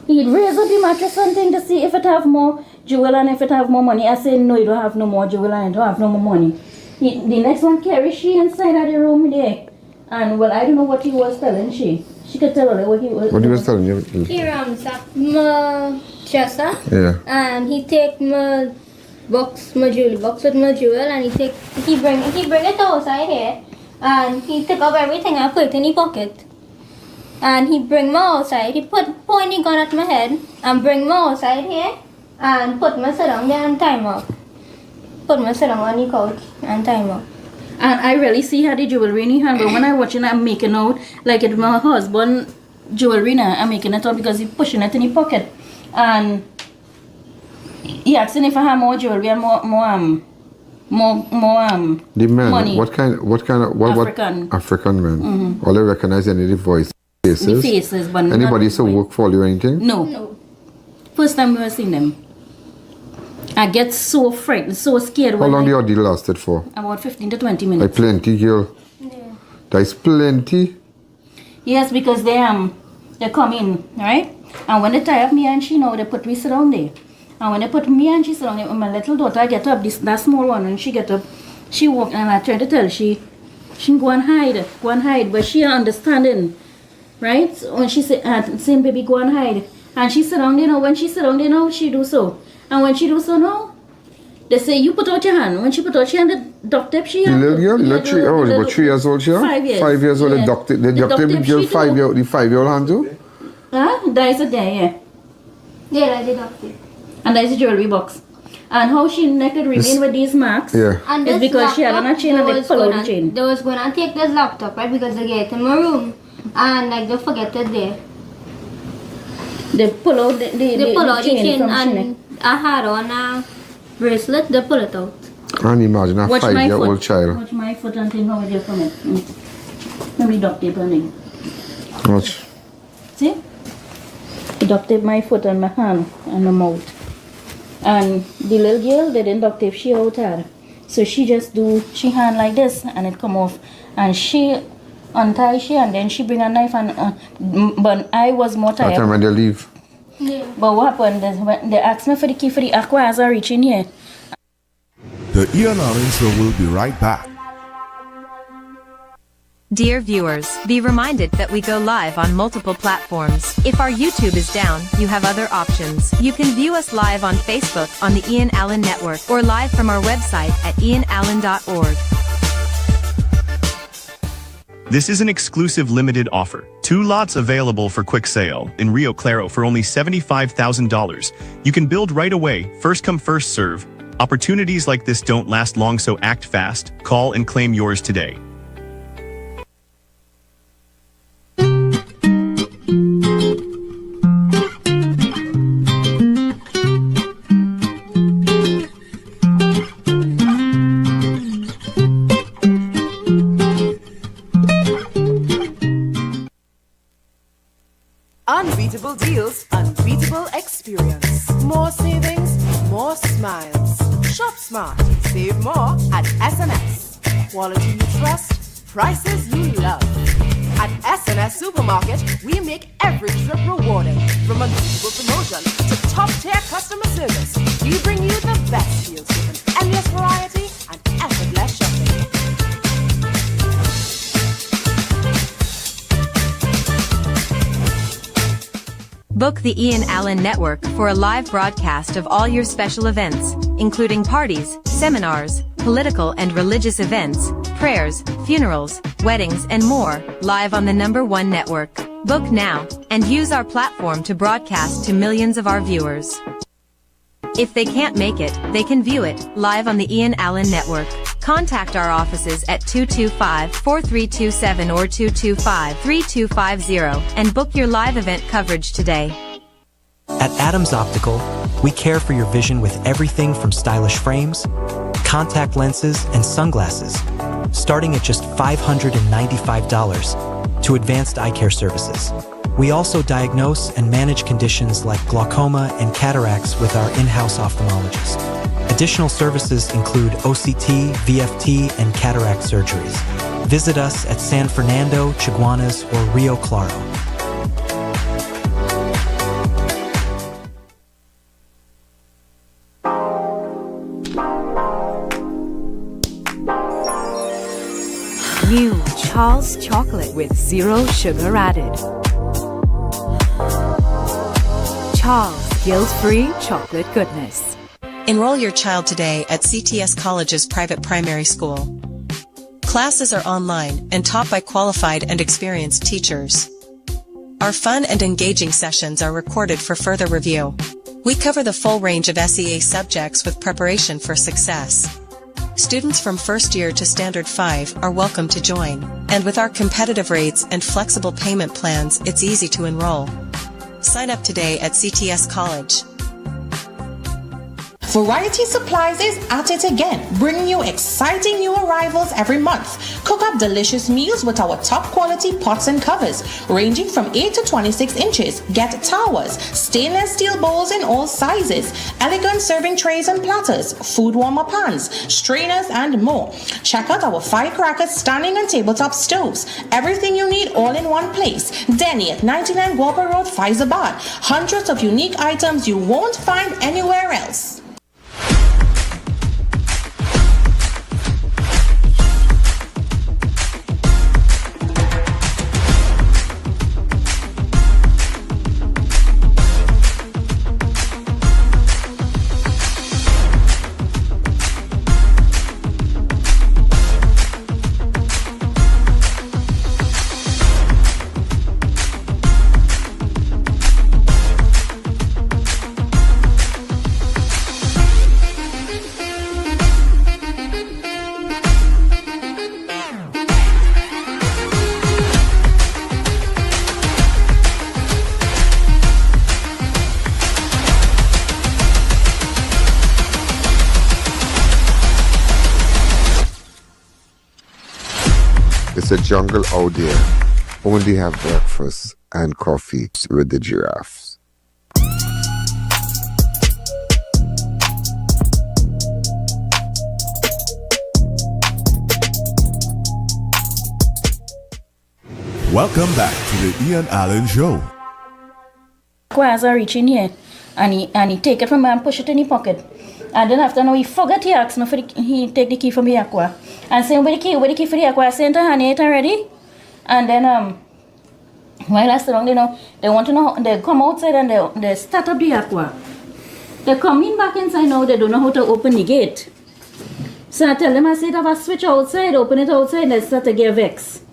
He'd raise up the mattress and thing to see if it have more Jewel, and if it have more money, I say no, you don't have no more Jewel, and you don't have no more money. The next one carry she inside of the room there. And well, I don't know what he was telling she. She could tell her what he was. What he was telling you? He ransacked my dresser. Yeah. And he take my box, my jewelry box with my jewel, and he bring it outside here, and he take up everything and put it in his pocket. And he bring me outside. He point the gun at my head and bring me outside here and put me sit down there and time up. Put me sit down on the couch and time up. And I really see how the jewelry in his hand, but when I watching, I'm making out like it's my husband jewelry now. I'm making it out because he's pushing it in his pocket. And he asking if I have more jewelry and more the man, money. what kind of African. African man? Mm-hmm. All I recognize any of the voice faces. The faces, but anybody used to work for you or anything? No. First time we ever seen them. I get so frightened, so scared. How long the ordeal lasted for? About 15 to 20 minutes. Like plenty, girl. Yeah. That's plenty. Yes, because they come in, right? And when they tie up me and she, they put me sit down there. And when they put me and she sit down there, my little daughter get up, that small one, and she get up, she walk, and I try to tell she go and hide, but she understanding, right? So when she say, same baby, go and hide, and she sit down there, when she sit down there, she do so. And when she do so now, they say, you put out your hand. When she put out your hand, the duct tape she had. The little girl, about 3 years old she had? 5 years. 5 years old, Yeah. the duct tape the girl 5-year-old hand too? Huh? That is it there, yeah. Yeah, that's the duct tape. And that is a jewelry box. And how she naked remain with these marks And is this because she had on a chain and they pull out the chain. They was going to take this laptop, right? Because they get it in my room. And like they forget it there. They pull out the chain from and neck. I had on a bracelet, they pull it out. And imagine a Watch my 5-year-old foot. child. Watch my foot and think how it is from it. Maybe duct tape on it. Watch. See? Duct tape my foot and my hand and my mouth. And the little girl, they didn't duct tape she out her. So she just she hand like this and it come off. And she untie she and then she bring a knife and but I was more tired. That time when they leave. Yeah. But what happened is when they asked me for the key for the aqua as I reach in here. The I.A.N show will be right back. Dear viewers, be reminded that we go live on multiple platforms. If our YouTube is down, you have other options. You can view us live on Facebook on the I.A.N Network or live from our website at ianalleyne.org. This is an exclusive limited offer. 2 lots available for quick sale in Rio Claro for only $75,000. You can build right away, first come first serve. Opportunities like this don't last long, so act fast. Call and claim yours today. Unbeatable deals, unbeatable experience. More savings, more smiles. Shop smart, save more at S&S. Quality you trust, prices you love. At S&S Supermarket, we make every trip rewarding. From unbeatable promotion to top-tier customer service, we bring you the best deals with an endless variety and effortless shopping. Book the I.A.N Network for a live broadcast of all your special events, including parties, seminars, political and religious events, prayers, funerals, weddings, and more, live on the #1 network. Book now, and use our platform to broadcast to millions of our viewers. If they can't make it, they can view it, live on the I.A.N Network. Contact our offices at 225-4327 or 225-3250 and book your live event coverage today. At Adams Optical, we care for your vision with everything from stylish frames, contact lenses, and sunglasses, starting at just $595, to advanced eye care services. We also diagnose and manage conditions like glaucoma and cataracts with our in-house ophthalmologist. Additional services include OCT, VFT, and cataract surgeries. Visit us at San Fernando, Chaguanas, or Rio Claro. New Charles chocolate with 0 sugar added. Charles guilt-free chocolate goodness. Enroll your child today at CTS College's private primary school. Classes are online and taught by qualified and experienced teachers. Our fun and engaging sessions are recorded for further review. We cover the full range of SEA subjects with preparation for success. Students from first year to standard 5 are welcome to join, and with our competitive rates and flexible payment plans, it's easy to enroll. Sign up today at CTS College. Variety Supplies is at it again, bringing you exciting new arrivals every month. Cook up delicious meals with our top quality pots and covers, ranging from 8 to 26 inches. Get towers, stainless steel bowls in all sizes, elegant serving trays and platters, food warmer pans, strainers, and more. Check out our firecracker standing and tabletop stoves. Everything you need all in one place. Denny at 99 Guapa Road, Faizabad. Hundreds of unique items you won't find anywhere else. It's a jungle out there. Only have breakfast and coffee with the giraffes. Welcome back to the I.A.N Show. As I reach in here, and he take it from me and push it in his pocket. And then after now he forgot he asked me for he take the key from the aqua. And saying where the key for the aqua, I sent to honey it already. And then while I sit down, they want to know, they come outside and they start up the aqua. They come in back inside now, they don't know how to open the gate. So I tell them, I said, have a switch outside, open it outside, and they start to get vexed.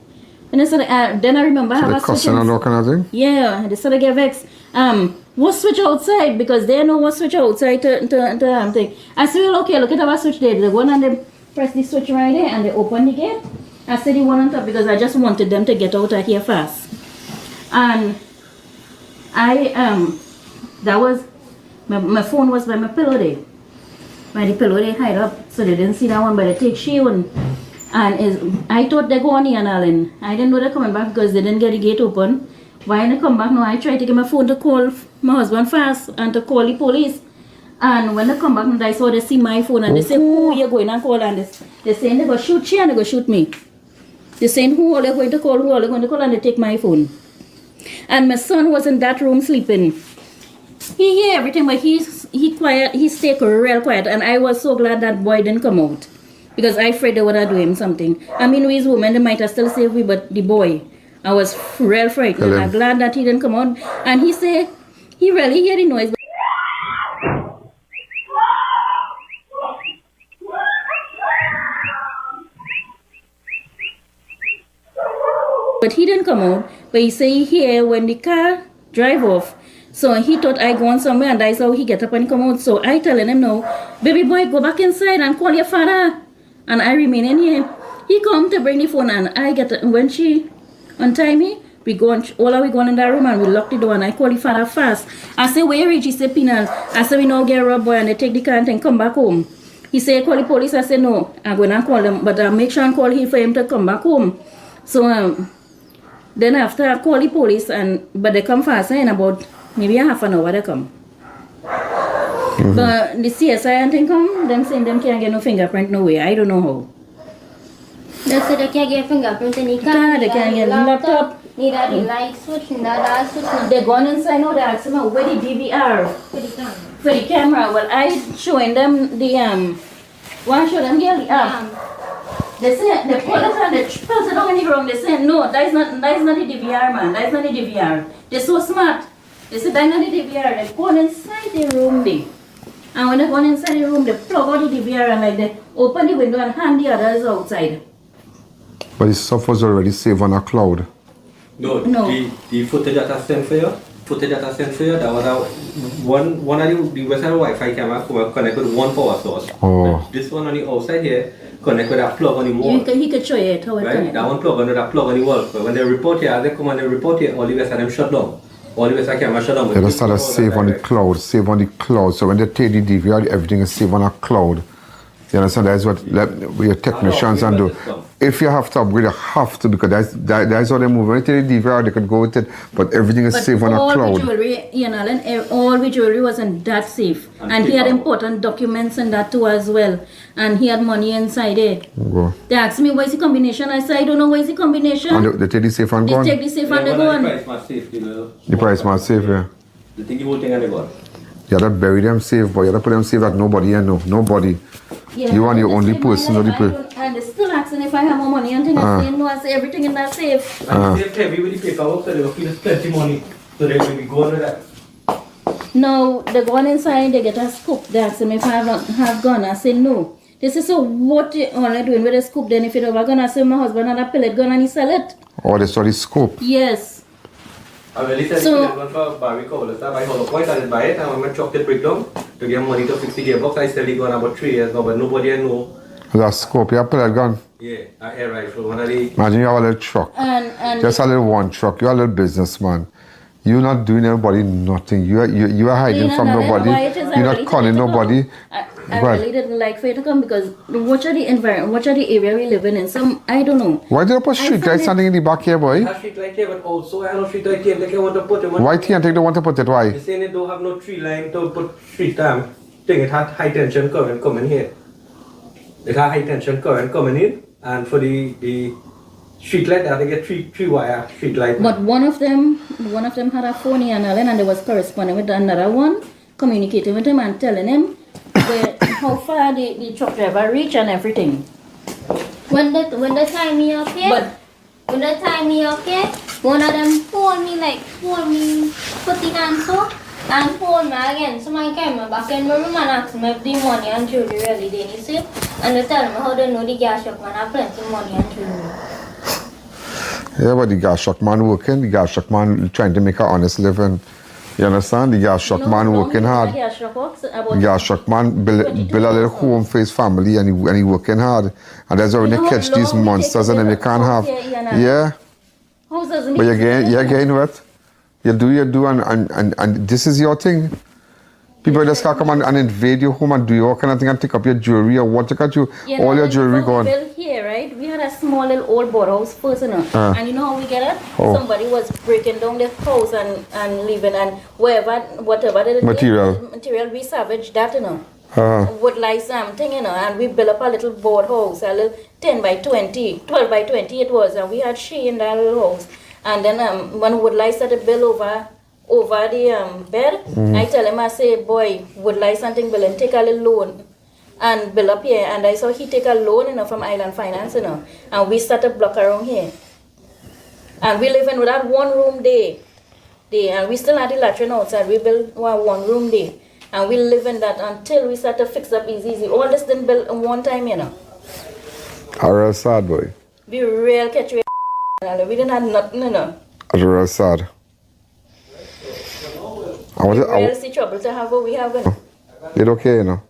And they said, then I remember I have a switch. And all kind of thing? Yeah, they started to get vexed. What switch outside? Because they know what switch outside to thing. I said, well, okay, look at our switch there. They go and they press the switch right there and they open the gate. I said the one on top because I just wanted them to get out of here fast. And that was, my phone was by my pillow there. By the pillow they hide up, so they didn't see that one, but they take shoe and I thought they go on I.A.N. I didn't know they're coming back because they didn't get the gate open. When they come back now, I tried to get my phone to call my husband fast and to call the police. And when they come back now, I saw they see my phone and they say, who you're going to call? And they're saying they're going to shoot you and they're going to shoot me. They're saying who are they going to call, who are they going to call, and they take my phone. And my son was in that room sleeping. He hear everything, but he quiet, he stay real quiet. And I was so glad that boy didn't come out. Because I afraid they would have do him something. I mean, with women, they might have still saved me, but the boy, I was real frightened. I'm glad that he didn't come out. And he said, he really hear the noise. But he didn't come out. But he said he hear when the car drive off. So he thought I go on somewhere and that's how he get up and come out. So I telling him now, baby boy, go back inside and call your father. And I remain in here. He come to bring the phone and I get when she untie me, we go and all of we go in that room and we lock the door and I call the father fast. I say, where you reach? He said, Pinal. I said, we now get robbed boy and they take the car and then come back home. He said, call the police. I said, no, I'm going to call them, but I'll make sure and call him for him to come back home. So then after I call the police but they come fast in about maybe a half an hour they come. But the CSI and thing come, them saying them can't get no fingerprint no way. I don't know how. They say they can't get fingerprint in the car. They can't get laptop. Neither the light switch, neither the switch. They gone inside now, they ask them where the DVR. For the camera. Well, I showing them the, want to show them here? They say they pull it and they put it down in the ground. They say no, that is not the DVR, man. That is not the DVR. They're so smart. They say that is not the DVR. They go inside the room there. And when they go inside the room, they plug out the DVR and like they open the window and hand the others outside. But the stuff was already saved on a cloud. No. The footage that I sent for you, that was one of the website Wi-Fi camera connect with one power source. Oh. This one on the outside here connect with that plug on the wall. He could show you how it connects. That one plug on that plug on the wall. But when they report here, they come and they report here, all the website them shut down. All the website camera shut down. They just start to save on the cloud, save on the cloud. So when they take the DVR, everything is saved on a cloud. You understand? That's what we technicians and do. If you have to upgrade, you have to, because that's how they move. When they take the DVR, they can go with it, but everything is saved on a cloud. All the jewelry, Ian, all the jewelry wasn't that safe. And he had important documents and that too as well. And he had money inside it. Go. They asked me, what is the combination? I said, I don't know what is the combination. And they take the safe and they gone? They take the safe and they go on. The price must safe, The price must safe, yeah. They take the whole thing and they go. You have to bury them safe, but you have to put them safe that nobody here know. Nobody. Yeah, you are the only person. And they still asking if I have more money and things. I say, no, I say everything in that safe. And safe heavy with the paperwork, so they will feel plenty money. So they will be going with that. No, they go on inside, they get a scoop. They ask me if I have gun. I say no. They say, so what you only doing with a scoop then if you have a gun? I say, my husband had a pellet gun and he sell it. Oh, they saw the scope? Yes. I really said so, one for barbico, let's buy hollow point, I didn't buy it, and when my chocolate breakdown to get money to fix the gearbox, I still gone about 3 years now, but nobody I know. That's scope, you have pellet gun? Yeah, an air rifle, one of the... Imagine you have a little truck. And just a little one truck, you're a little businessman. You're not doing anybody nothing. You are hiding from nobody. You're not calling nobody. I really didn't like for you to come because watch the environment, watch the area we live in. Some, I don't know. Why did you put street light standing in the back here, boy? I have street light here, but also I have no street light here. They want to put it. Why can't they want to put it? Why? They're saying they don't have no tree line to put street thing. It had high tension current coming here. It had high tension current coming in, and for the street light, they had to get three wire street light. But one of them had a phone in ianalleyne, and they was corresponding with another one, communicating with him and telling him how far the truck driver reach and everything. When they tie me up here, one of them hold me, put the hand so, and hold me again. So my camera back in my room and ask me if the money and jewelry really they need it. And they tell me how they know the gas truck man have plenty of money and jewelry. Yeah, but the gas truck man working, the gas truck man trying to make an honest living. You understand? The gas truck man working hard. The gas truck man build a little home for his family and he working hard. And that's why when they catch these monsters and then they can't have. Yeah. But you're getting what? You do and this is your thing. People just can't come and invade your home and do all kind of thing and take up your jewelry or what you got all your jewelry gone. Here, right? We had a small little old boathouse first, you know. And you know how we get it? Oh. Somebody was breaking down the house and leaving and whatever the material we salvaged that, you know. Would like something, you know, and we built up a little boathouse, a little 10 by 20, 12 by 20 it was, and we had she in that little house. And then when Woodlight started to build over the bed, I tell him, I say, boy, Woodlight something build and take a little loan and build up here. And I saw he take a loan, you know, from I.A.N Finance, you know, and we started block around here. And we live in with that one room there. And we still had the latrine outside. We built one room there. And we live in that until we start to fix up easy. All this didn't build in one time, you know. Real sad, boy. We real catch we didn't have nothing, you know. Real sad. Real see trouble to have what we have, you know. It's okay, you know.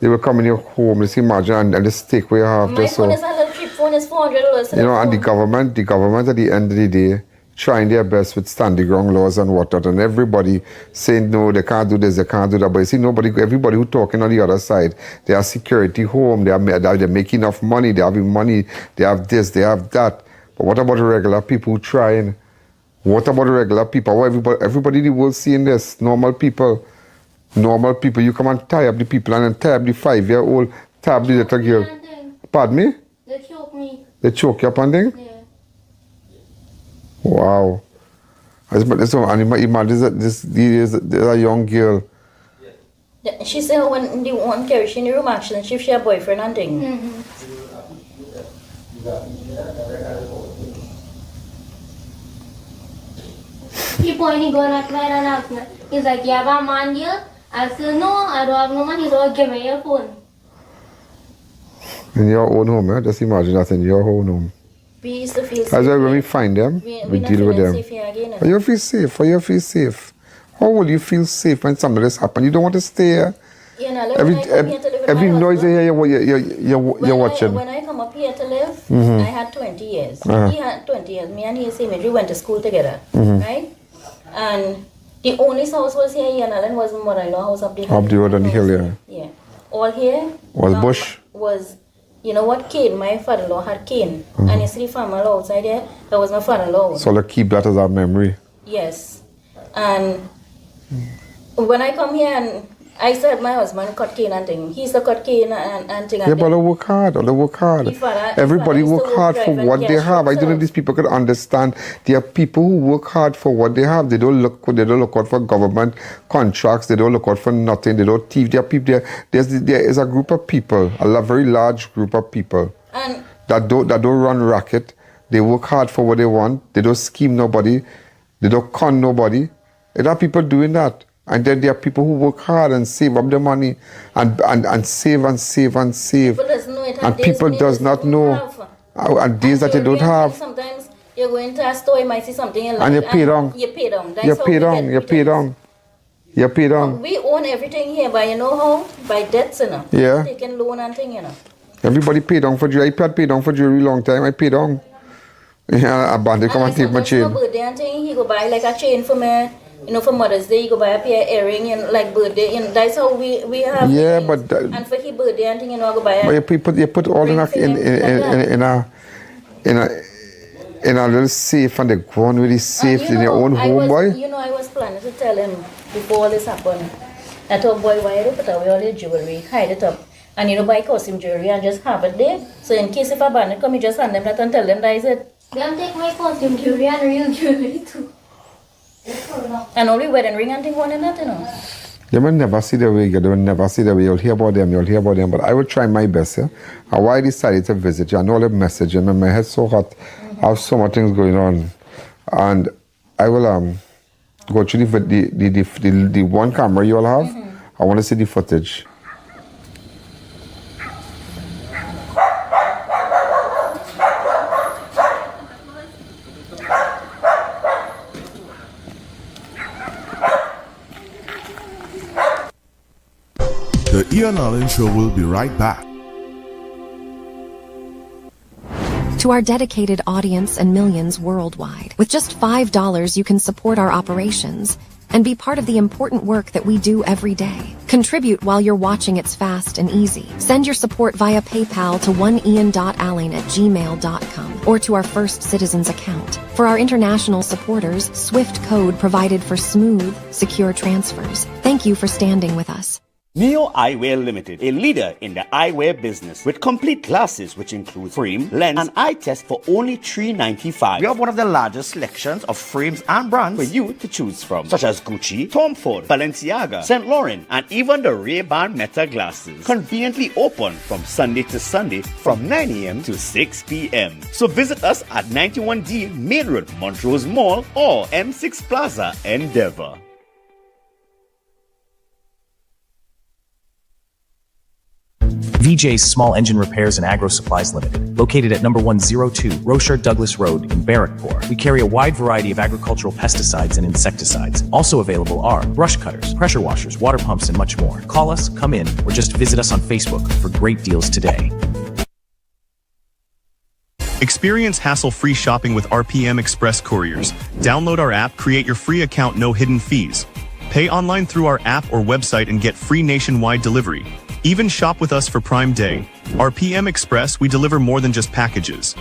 They will come in your home, just imagine, and the stick we have. My phone is a little cheap phone, is $400. You know, and the government at the end of the day, trying their best with standing ground laws and whatnot, and everybody saying no, they can't do this, they can't do that. But you see, everybody who talking on the other side, they have security home, they're making enough money, they having money, they have this, they have that. But what about the regular people who trying? What about the regular people? Everybody in the world seeing this, normal people, you come and tie up the people and then tie up the 5-year-old, tie up the little girl. Pardon me? They choke me. They choke you up and thing? Yeah. Wow. There's a young girl. She said when they want carry she in the room actually, she have a boyfriend and thing. People when he go at my announcement, he's like, you have a man here? I said, no, I don't have no man. He's like, give me your phone. In your own home, eh? Just imagine that in your own home. We used to feel safe. As well, when we find them, we deal with them. But you feel safe, you feel safe. How will you feel safe when something like this happens? You don't want to stay here. You know, every noise you hear, you're watching. When I come up here to live, Mhm. I had 20 years. Uh-huh. He had 20 years. Me and he same age. We went to school together, Mhm. right? And the only house was here in I.A.N was mother-in-law house up the hill. Up the road on the hill, yeah. Yeah. All here Was bush. was, you know what, cane. My father-in-law had cane. And you see the farmer outside there? That was my father-in-law. So let's keep that as our memory. Yes. And when I come here and I said my husband cut cane and thing. He used to cut cane and thing. Yeah, but they work hard. They work hard. Everybody work hard for what they have. I don't know if these people could understand. There are people who work hard for what they have. They don't look out for government contracts. They don't look out for nothing. They don't thief. There are people. There is a group of people, a very large group of people and that don't run racket. They work hard for what they want. They don't scheme nobody. They don't con nobody. There are people doing that. And then there are people who work hard and save up their money and save and save and save. And people does not know. And days that they don't have. Sometimes you go into a store, you might see something you like. And you pay down. You pay down. You pay down. You pay down. You pay down. We own everything here, but you know how? By debts, you know. Yeah. Taking loan and thing, you know. Everybody pay down for jewelry. I paid down for jewelry long time. I pay down. Yeah, a bandit come and take my chain. For birthday and thing, he go buy like a chain for me. You know, for Mother's Day, you go buy a pair of earring and like birthday. You know, that's how we have. Yeah, things. but and for his birthday and thing, you know, I go buy. But you put all in a little safe, and they go on really safe in your own home, boy. You know, I was planning to tell him before all this happened. I thought, boy, why you put away all your jewelry, hide it up, and you know, buy costume jewelry and just have it there. So in case if a bandit come, you just hand them that and tell them that is it. Them take my costume jewelry and real jewelry too. And only wedding ring and thing one in that, you know. You will never see the way, you will never see the way. You'll hear about them, but I will try my best, yeah? And why I decided to visit you, I know the message, and my head's so hot, I have so much things going on. And I will go through the one camera you all have. I want to see the footage. The I.A.N Show will be right back. To our dedicated audience and millions worldwide, with just $5 you can support our operations and be part of the important work that we do every day. Contribute while you're watching. It's fast and easy. Send your support via PayPal to oneian.alleyne@gmail.com or to our First Citizens account. For our international supporters, Swift code provided for smooth, secure transfers. Thank you for standing with us. Neo Eyewear Limited, a leader in the eyewear business with complete glasses which include frame, lens, and eye test for only $3.95. We have one of the largest selections of frames and brands for you to choose from, such as Gucci, Tom Ford, Balenciaga, St. Laurent, and even the Ray-Ban Meta glasses. Conveniently open from Sunday to Sunday from 9 a.m. to 6 p.m. So visit us at 91D Main Road, Montrose Mall, or M6 Plaza, Endeavour. VJ's Small Engine Repairs and Agro Supplies Limited, located at number 102 Rocher Douglas Road in Barrackpore. We carry a wide variety of agricultural pesticides and insecticides. Also available are brush cutters, pressure washers, water pumps, and much more. Call us, come in, or just visit us on Facebook for great deals today. Experience hassle-free shopping with RPM Express Couriers. Download our app, create your free account, no hidden fees. Pay online through our app or website and get free nationwide delivery. Even shop with us for Prime Day. RPM Express, we deliver more than just packages.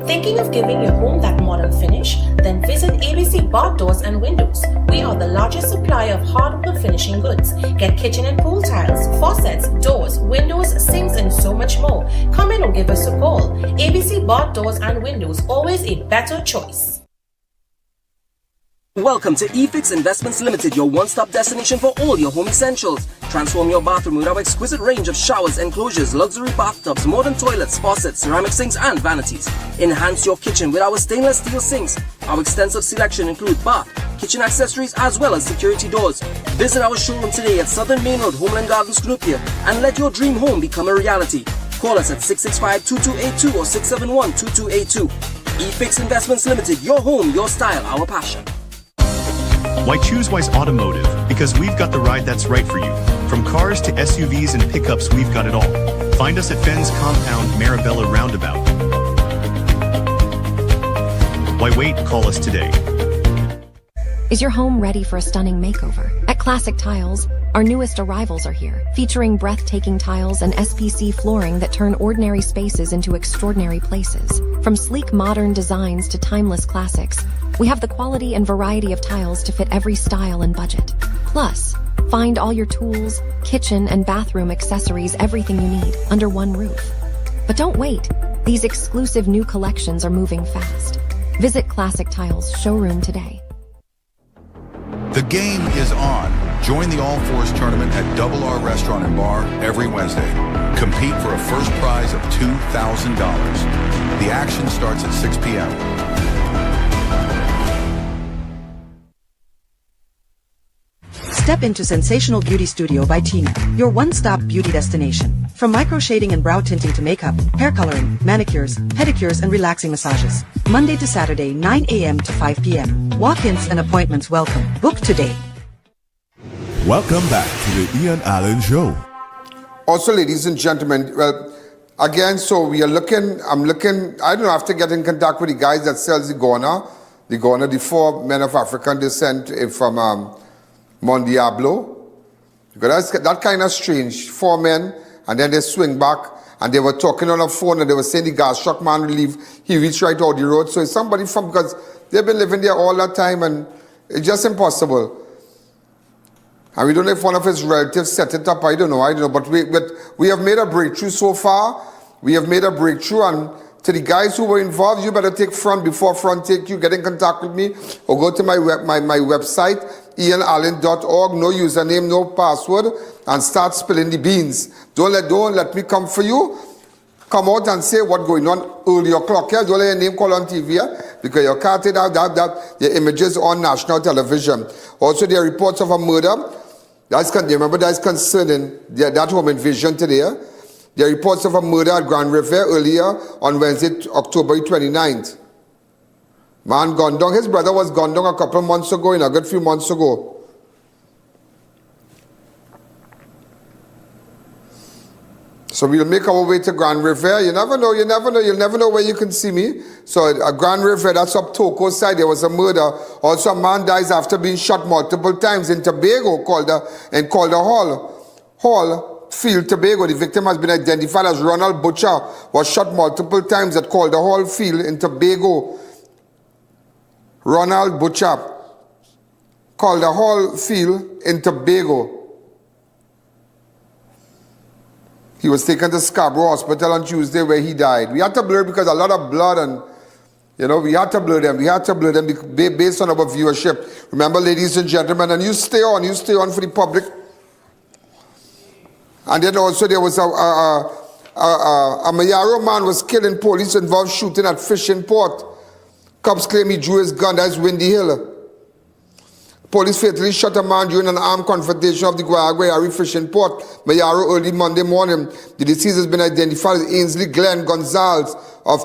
Thinking of giving your home that modern finish? Then visit ABC Bar Doors and Windows. We We are the largest supplier of hardwood finishing goods. Get kitchen and pool tiles, faucets, doors, windows, sinks, and so much more. Come in or give us a call. ABC Bar Doors and Windows, always a better choice. Welcome to eFix Investments Limited, your one-stop destination for all your home essentials. Transform your bathroom with our exquisite range of showers, enclosures, luxury bathtubs, modern toilets, faucets, ceramic sinks, and vanities. Enhance your kitchen with our stainless steel sinks. Our extensive selection includes bath, kitchen accessories, as well as security doors. Visit our showroom today at Southern Main Road, Homeland Gardens, Cunupia, and let your dream home become a reality. Call us at 665-2282 or 671-2282. eFix Investments Limited, your home, your style, our passion. Why choose Wise Automotive? Because we've got the ride that's right for you. From cars to SUVs and pickups, we've got it all. Find us at Fens Compound, Marabella Roundabout. Why wait? Call us today. Is your home ready for a stunning makeover? At Classic Tiles, our newest arrivals are here, featuring breathtaking tiles and SPC flooring that turn ordinary spaces into extraordinary places. From sleek modern designs to timeless classics, we have the quality and variety of tiles to fit every style and budget. Plus, find all your tools, kitchen and bathroom accessories, everything you need, under one roof. But don't wait. These exclusive new collections are moving fast. Visit Classic Tiles showroom today. The game is on. Join the All Fours tournament at Double R Restaurant and Bar every Wednesday. Compete for a first prize of $2,000. The action starts at 6 p.m. Step into Sensational Beauty Studio by Tina, your one-stop beauty destination. From micro shading and brow tinting to makeup, hair coloring, manicures, pedicures, and relaxing massages. Monday to Saturday, 9 a.m. to 5 p.m. Walk-ins and appointments welcome. Book today. Welcome back to the I.A.N Show. Also, ladies and gentlemen, well, again, so we are looking, I don't know, after getting in contact with the guys that sells the Guyana, the 4 men of African descent from Mont Diablo, because that's that kind of strange. 4 men, and then they swing back, and they were talking on the phone, and they were saying the gas truck man will leave. He reached right out the road. So it's somebody from, because they've been living there all that time, and it's just impossible. And we don't know if one of his relatives set it up. I don't know. But we have made a breakthrough so far. We have made a breakthrough, and to the guys who were involved, you better take front before front take you. Get in contact with me, or go to my website, ianalleyne.org. No username, no password, and start spilling the beans. Don't let me come for you. Come out and say what's going on early o'clock here. Don't let your name call on TV here, because you can't have your images on national television. Also, there are reports of a murder. Remember, that's concerning that home invasion today. There are reports of a murder at Grand River earlier on Wednesday, October 29th. Man gone down. His brother was gone down a couple of months ago, a good few months ago. So we'll make our way to Grand River. You never know. You'll never know where you can see me. So at Grand River, that's up Toko side, there was a murder. Also, a man dies after being shot multiple times in Tobago, called the Hall Field, Tobago. The victim has been identified as Ronald Butcher, was shot multiple times at Calder Hall Field in Tobago. Ronald Butcher, Calder Hall Field in Tobago. He was taken to Scarborough Hospital on Tuesday, where he died. We had to blur because a lot of blood, and we had to blur them. We had to blur them based on our viewership. Remember, ladies and gentlemen, and you stay on for the public. And then also there was a Mayaro man was killed in police-involved shooting at Fishing Port. Cops claim he drew his gun. That's Windy Hill. Police fatally shot a man during an armed confrontation of the Guayagüe Fishing Port, Mayaro, early Monday morning. The deceased has been identified as Ainsley Glenn Gonzalez of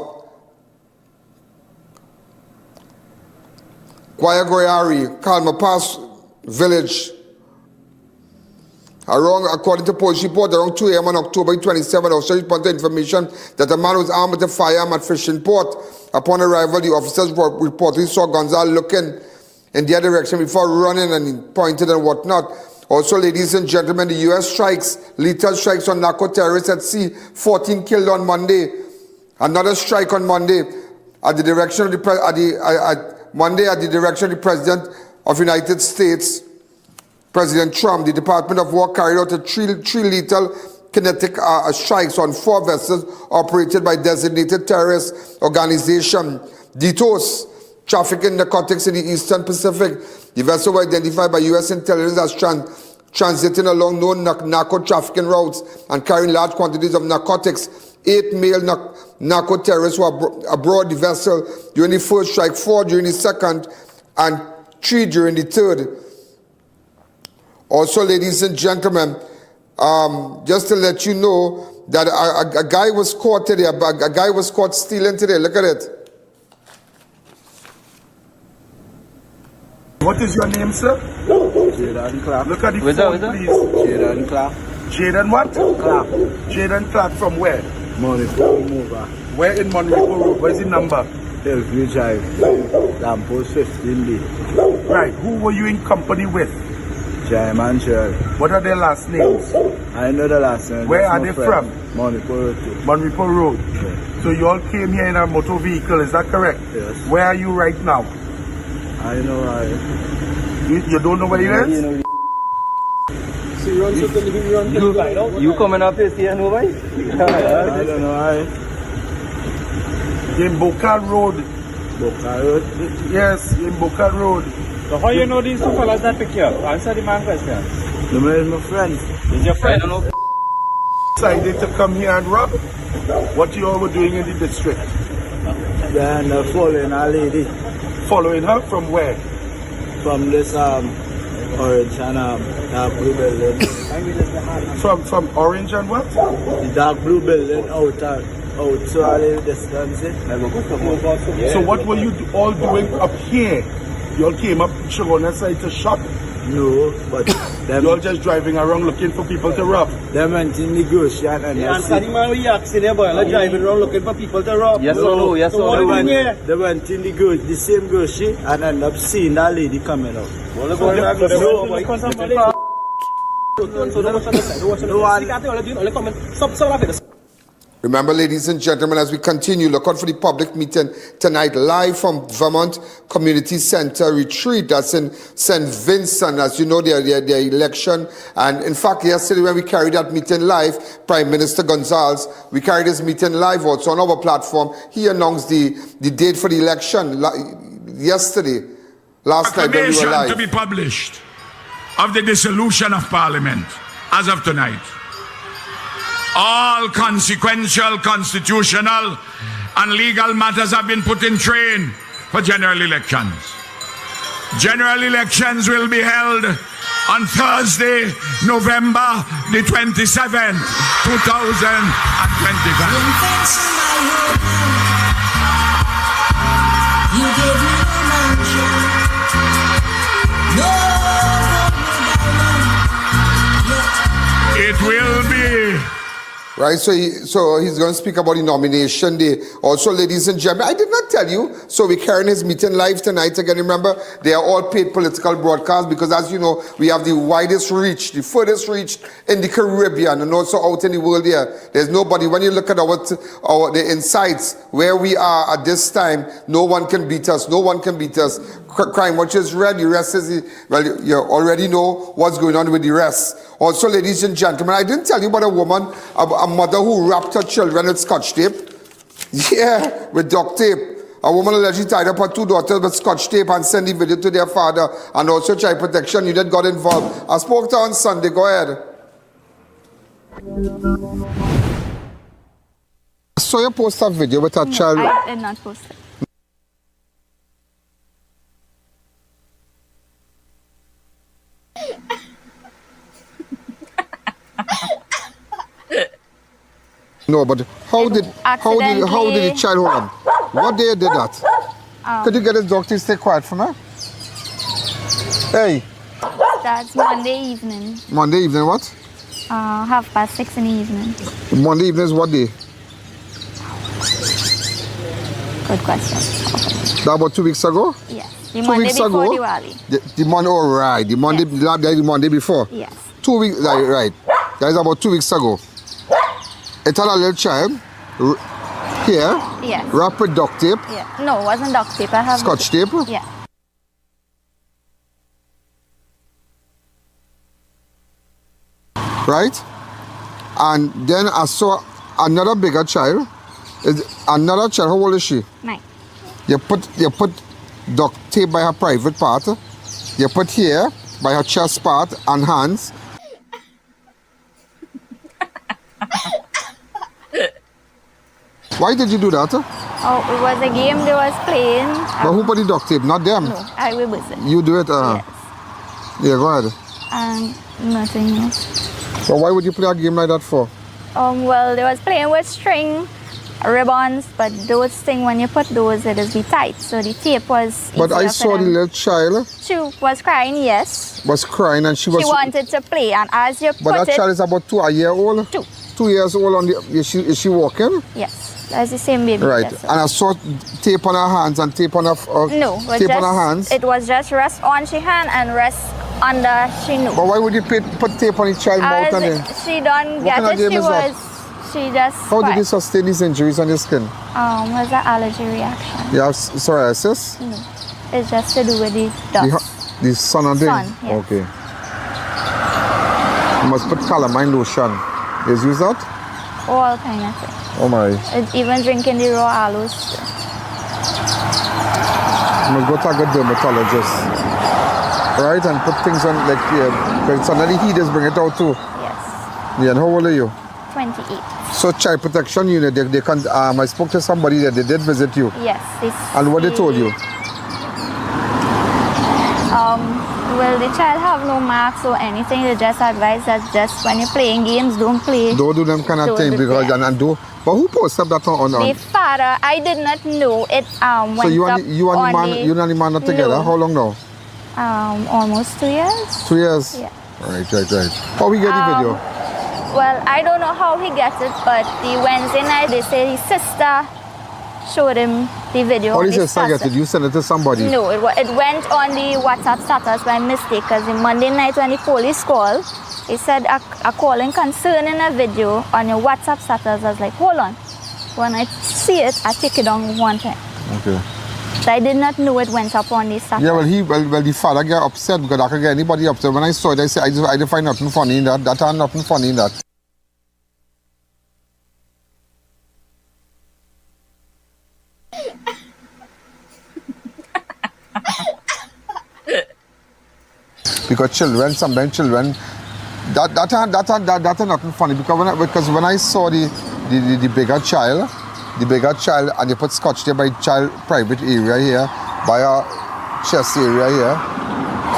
Guayagüe, Calma Pass Village. According to police report, around 2 a.m. on October 27, officers responded to information that a man was armed with a firearm at Fishing Port. Upon arrival, the officers reportedly saw Gonzalez looking in their direction before running, and he pointed and whatnot. Also, ladies and gentlemen, the U.S. strikes, lethal strikes on narco-terrorists at sea, 14 killed on Monday. Another strike on Monday at the direction of the President of United States, President Trump, the Department of War carried out three lethal kinetic strikes on 4 vessels operated by designated terrorist organization DITOS, trafficking narcotics in the Eastern Pacific. The vessels were identified by U.S. intelligence as transiting along known narco-trafficking routes and carrying large quantities of narcotics. 8 male narco-terrorists were aboard the vessel during the first strike, 4 during the second, and 3 during the third. Also, ladies and gentlemen, just to let you know that a guy was caught today, a guy was caught stealing today. Look at it. What is your name, sir? Jaden Clark. Look at the phone, please. Jaden Clark. Jaden what? Clark. Jaden Clark from where? Monripo Road. Where in Monripo Road? Where's the number? Hillview Drive. Lamppost 15B. Right. Who were you in company with? Jam and Cheryl. What are their last names? I know the last name. Where are they from? Monripo Road. Monripo Road. Yeah. So you all came here in a motor vehicle, is that correct? Yes. Where are you right now? I know I. You don't know where you is? You coming up here, see I know why? I don't know why. In Boca Road. Boca Road? Yes, in Boca Road. So how you know these two fellas that pick you up? Answer the man question. The man is my friend. Is your friend? I don't know. Decided to come here and rob? What you all were doing in the district? Yeah, and following a lady. Following her from where? From this orange and dark blue building. From orange and what? The dark blue building out so a little distance. So what were you all doing up here? You all came up Sharona side to shop? No, but them you all just driving around looking for people to rob? Them went in negotiate and answer the man we asking here, boy. Driving around looking for people to rob. Yes or no? Yes or no? They went in the same grocery and ended up seeing that lady coming out. Remember, ladies and gentlemen, as we continue, look out for the public meeting tonight, live from Vermont Community Center Retreat. That's in St. Vincent. As you know, their election. And in fact, yesterday when we carried that meeting live, Prime Minister Gonzalez, we carried his meeting live also on our platform. He announced the date for the election yesterday, last night when we were live. To be published of the dissolution of Parliament as of tonight. All consequential, constitutional, and legal matters have been put in train for general elections. General elections will be held on Thursday, November the 27th, 2025. It will be. Right, so he's going to speak about the nomination day. Also, ladies and gentlemen, I did not tell you, so we're carrying his meeting live tonight. Again, remember, they are all paid political broadcasts because, as you know, we have the widest reach, the furthest reach in the Caribbean and also out in the world here. There's nobody. When you look at the insights, where we are at this time, no one can beat us. No one can beat us. Crime Watch is red. The rest is, well, you already know what's going on with the rest. Also, ladies and gentlemen, I didn't tell you about a woman, a mother who wrapped her children with scotch tape. Yeah, with duct tape. A woman allegedly tied up her 2 daughters with scotch tape and sent the video to their father, and also child protection unit got involved. I spoke to her on Sunday. Go ahead. I saw you post a video with her child. I did not post it. No, but how did the child hold on? What day did that? Could you get a doctor to stay quiet for me? Hey. That's Monday evening. Monday evening what? 6:30 in the evening. Monday evening is what day? Good question. That about 2 weeks ago? Yes. The Monday before Diwali. The Monday, oh right. The Monday, yes. The Monday before? Yes. 2 weeks, right. That is about 2 weeks ago. It had a little child here. Yes. Wrapped with duct tape. Yeah. No, it wasn't duct tape. I have scotch tape. Yeah. right? And then I saw another bigger child. Another child, how old is she? 9. You put duct tape by her private part. You put here by her chest part and hands. Why did you do that? Oh, it was a game they was playing. But who put the duct tape? Not them. No, I will it. You do it? Yes. Yeah, go ahead. Nothing else. So why would you play a game like that for? Well, they was playing with string, ribbons, but those things, when you put those, it is be tight. So the tape was But I easier saw for the them. little child She was crying, yes. was crying and she was... She wanted to play, and as you But put that it... child is about a year old? 2. 2 years old. On the, is she walking? Yes, that's the same baby. Right. Yes, And I saw tape on her hands and tape on her... no, tape on her hands. It was just rest on she hand and rest under she knew. But why would you put tape on the child mouth and then... She don't What get kind of it, game she is that? was... She just... How did you sustain these injuries on your skin? Was an allergy reaction. You have psoriasis? No, it's just to do with the dust. The sun and thing? Sun, yes. Okay. You must put calamine lotion. Is use that? All kind of things. Oh my. Even drinking the raw aloes. You must go to a good dermatologist. Right? And put things on like because under the heat is bring it out too. Yes. Yeah, and how old are you? 28. So child protection unit, they can I spoke to somebody that they did visit you. Yes. And what they told you? Well, the child have no marks or anything. They just advise that just when you're playing games, don't play. Don't do them kind of thing because and do. But who posted that on? The father, I did not know it. Went so you up and the man, you and the man are together. No. How long now? Almost 2 years. 2 years. Yeah. Right. How we get the video? Well, I don't know how he gets it, but the Wednesday night they say his sister showed him the video. How did your sister get it? You sent it to somebody? No, it went on the WhatsApp status by mistake because the Monday night when the police called, he said a calling concerning a video on your WhatsApp status. I was like, hold on. When I see it, I take it on one time. Okay. So I did not know it went up on the status. Yeah, well, the father got upset because I could get anybody upset. When I saw it, I said, I didn't find nothing funny in that. That had nothing funny in that. Because sometimes children, that had nothing funny. Because when I saw the bigger child, and they put scotch there by child private area here, by our chest area here,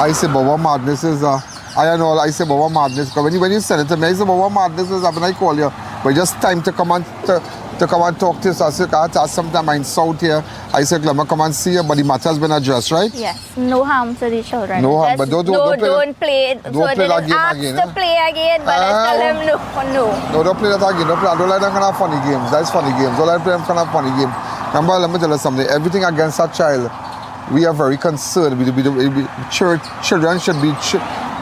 I say, but what madness is that? I say, but what madness? Because when you send it to me, I say, but what madness is that when I call you? But just time to come and talk to us. I said, sometime I'm in South here. I said, let me come and see you, but the matter has been addressed, right? Yes, no harm to the children. No harm, but don't play it. Don't play that game again. To play again, but I tell them no. No, don't play that again. Don't let them kind of funny games. That's funny games. Don't let them kind of funny games. Remember, let me tell you something. Everything against that child, we are very concerned. Children should be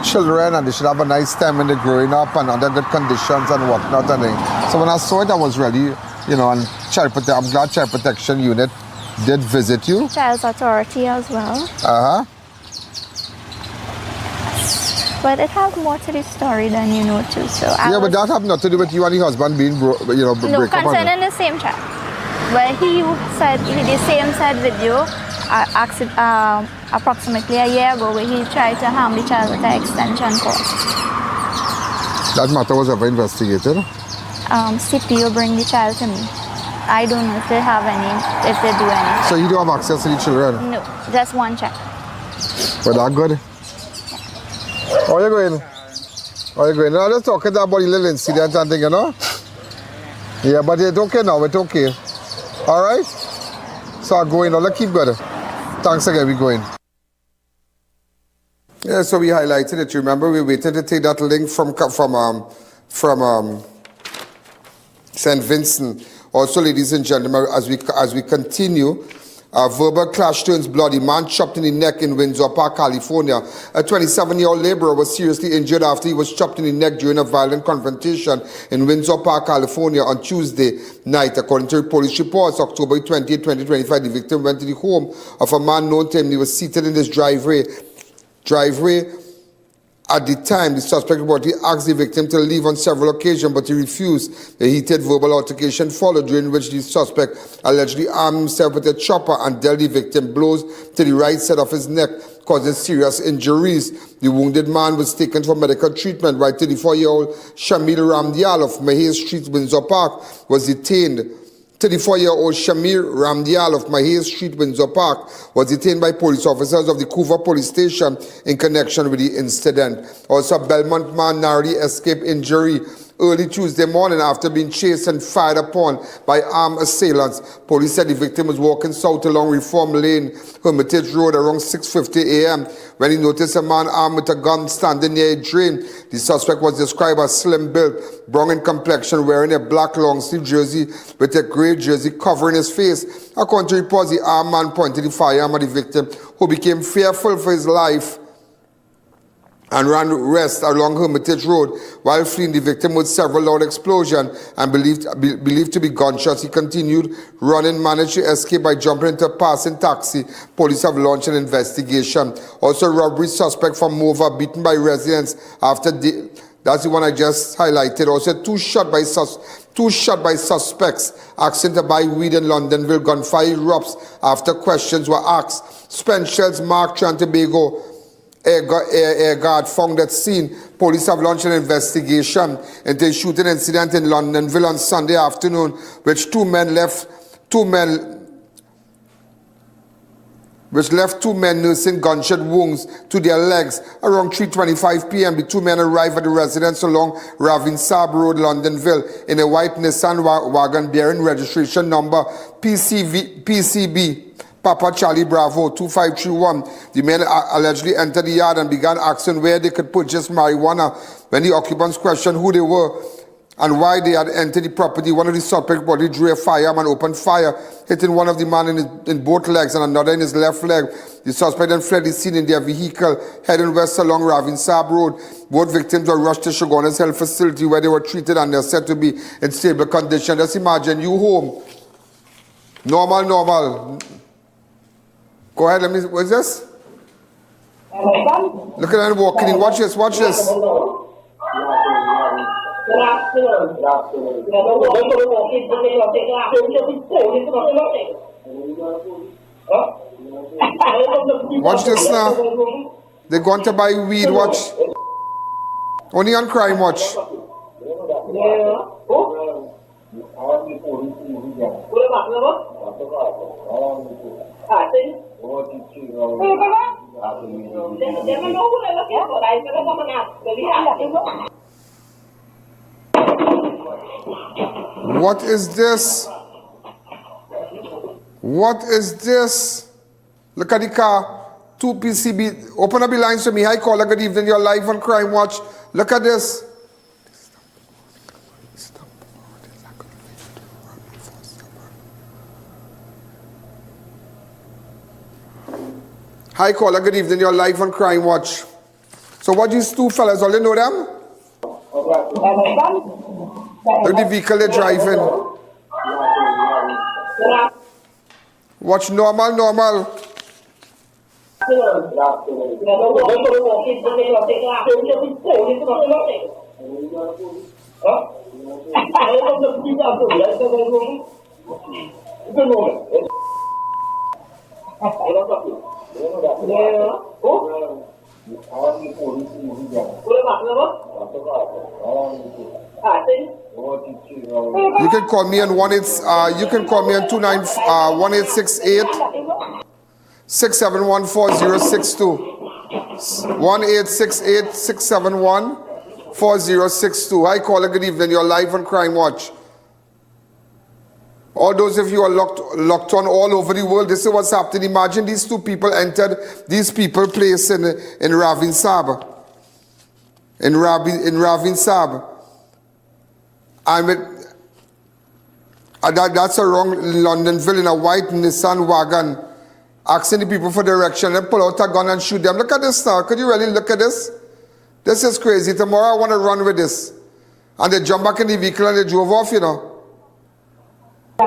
children, and they should have a nice time when they're growing up and under good conditions and whatnot. So when I saw it, I was really, and I'm glad Child Protection Unit did visit you. Child's Authority as well. But it has more to the story than you know too. So but that have nothing to do with you and the husband being no, break up. concerning the same child. But the same said video approximately a year ago where he tried to harm the child with an extension cord. That matter was ever investigated? CPO bring the child to me. I don't know if they have if they do anything. So you don't have access to the children? No, just one child. But that good? How are you going? Now let's talk about the little incident and thing, Yeah, but it's okay now, it's okay. Alright? So I'm going now, let's keep going. Thanks again, we're going. Yeah, so we highlighted it. You remember we waited to take that link from St. Vincent. Also, ladies and gentlemen, as we continue, verbal clash turns bloody. Man chopped in the neck in Windsor Park, California. A 27-year-old laborer was seriously injured after he was chopped in the neck during a violent confrontation in Windsor Park, California on Tuesday night. According to police reports, October 20, 2025, the victim went to the home of a man known to him. He was seated in his driveway At the time, the suspect reportedly asked the victim to leave on several occasions, but he refused. A heated verbal altercation followed, during which the suspect allegedly armed himself with a chopper and dealt the victim blows to the right side of his neck, causing serious injuries. The wounded man was taken for medical treatment, while 34-year-old Shamil Ramdial of Mahay Street, Windsor Park, was detained. 34-year-old Shamir Ramdial of Mahay Street, Windsor Park, was detained by police officers of the Cuba police station in connection with the incident. Also, a Belmont man narrowly escaped injury early Tuesday morning after being chased and fired upon by armed assailants. Police said the victim was walking south along Reform Lane, Hermitage Road around 6:50 a.m. when he noticed a man armed with a gun standing near a drain. The suspect was described as slim-built, brown in complexion, wearing a black long-sleeve jersey with a grey jersey covering his face. According to reports, the armed man pointed the firearm at the victim, who became fearful for his life and ran west along Hermitage Road while fleeing. The victim with several loud explosions and believed to be gunshots. He continued running, managed to escape by jumping into a passing taxi. Police have launched an investigation. Also, robbery suspect from Mova beaten by residents after that's the one I just highlighted. Also, two shot by suspects asking to buy weed in Londonville. Gunfire erupts after questions were asked. Spent shells marked Trinidad Air Guard found at scene. Police have launched an investigation into a shooting incident in Londonville on Sunday afternoon, which left two men nursing gunshot wounds to their legs. Around 3:25 p.m., the two men arrived at the residence along Ravin Sab Road, Londonville, in a white Nissan wagon bearing registration number PCB Papa Charlie Bravo 2531. The men allegedly entered the yard and began asking where they could purchase marijuana. When the occupants questioned who they were and why they had entered the property, one of the suspects body drew a firearm and opened fire, hitting one of the men in both legs and another in his left leg. The suspect then fled the scene in their vehicle, heading west along Ravin Sab Road. Both victims were rushed to Shoguna's health facility, where they were treated and they're said to be in stable condition. Just imagine you home. Normal. Go ahead, what's this? Look at them walking in. Watch this. Watch this now. They're going to buy weed. Watch. Only on Crime Watch. What is this? Look at the car. 2 PCB. Open up the lines for me. Hi, caller. Good evening. You're live on Crime Watch. Look at this. Hi, caller. Good evening. You're live on Crime Watch. So what these two fellas, all you know them? Look the vehicle they're driving. Watch normal. You can call me on 1868 671 4062. 1868 671 4062. Hi, caller. Good evening. You're live on Crime Watch. All those of you are locked on all over the world, this is what's happening. Imagine these two people entered these people place in Ravin Sab. In Ravin Sab. And that's around Londonville in a white Nissan wagon, asking the people for direction and pull out a gun and shoot them. Look at this now. Could you really look at this? This is crazy. Tomorrow I want to run with this. And they jump back in the vehicle and they drove off, you know. So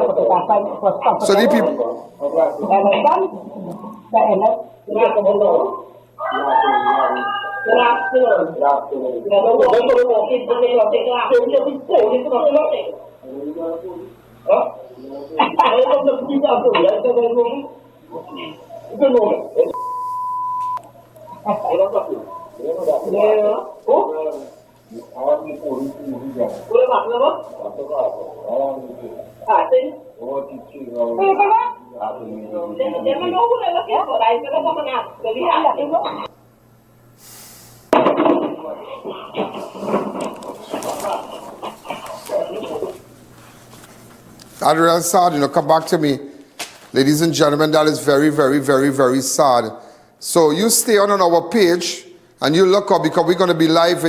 the people. Good afternoon. Good afternoon. You know, we're going to walk in, but they're going to take after you. You'll be cold. It's not nothing. Huh? I don't know if you have to do that. It's a good moment. I don't know. Yeah. Who? What about the what? I think. They don't know who they're looking for. I don't know now. So we have to. Adriel sad, come back to me. Ladies and gentlemen, that is very, very, very, very sad. So you stay on our page and you look up because we're going to be live.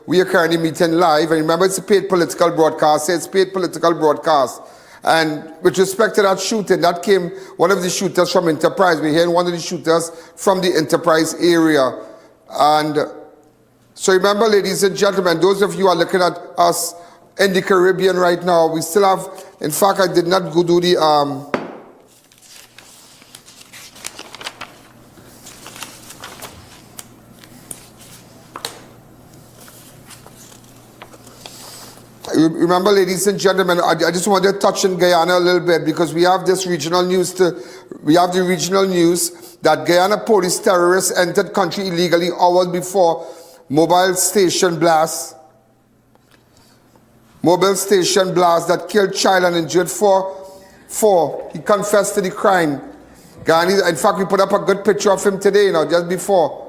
We are currently meeting live. And remember, it's a paid political broadcast. It's paid political broadcast. And with respect to that shooting, that came one of the shooters from Enterprise. We're hearing one of the shooters from the Enterprise area. And so remember, ladies and gentlemen, those of you who are looking at us in the Caribbean right now, we still have, in fact, I did not go do the, remember, ladies and gentlemen, I just want to touch on Guyana a little bit because we have this regional news we have the regional news that Guyana police terrorists entered country illegally hours before mobile station blast that killed child and injured four. He confessed to the crime. Guyana, in fact, we put up a good picture of him today, just before.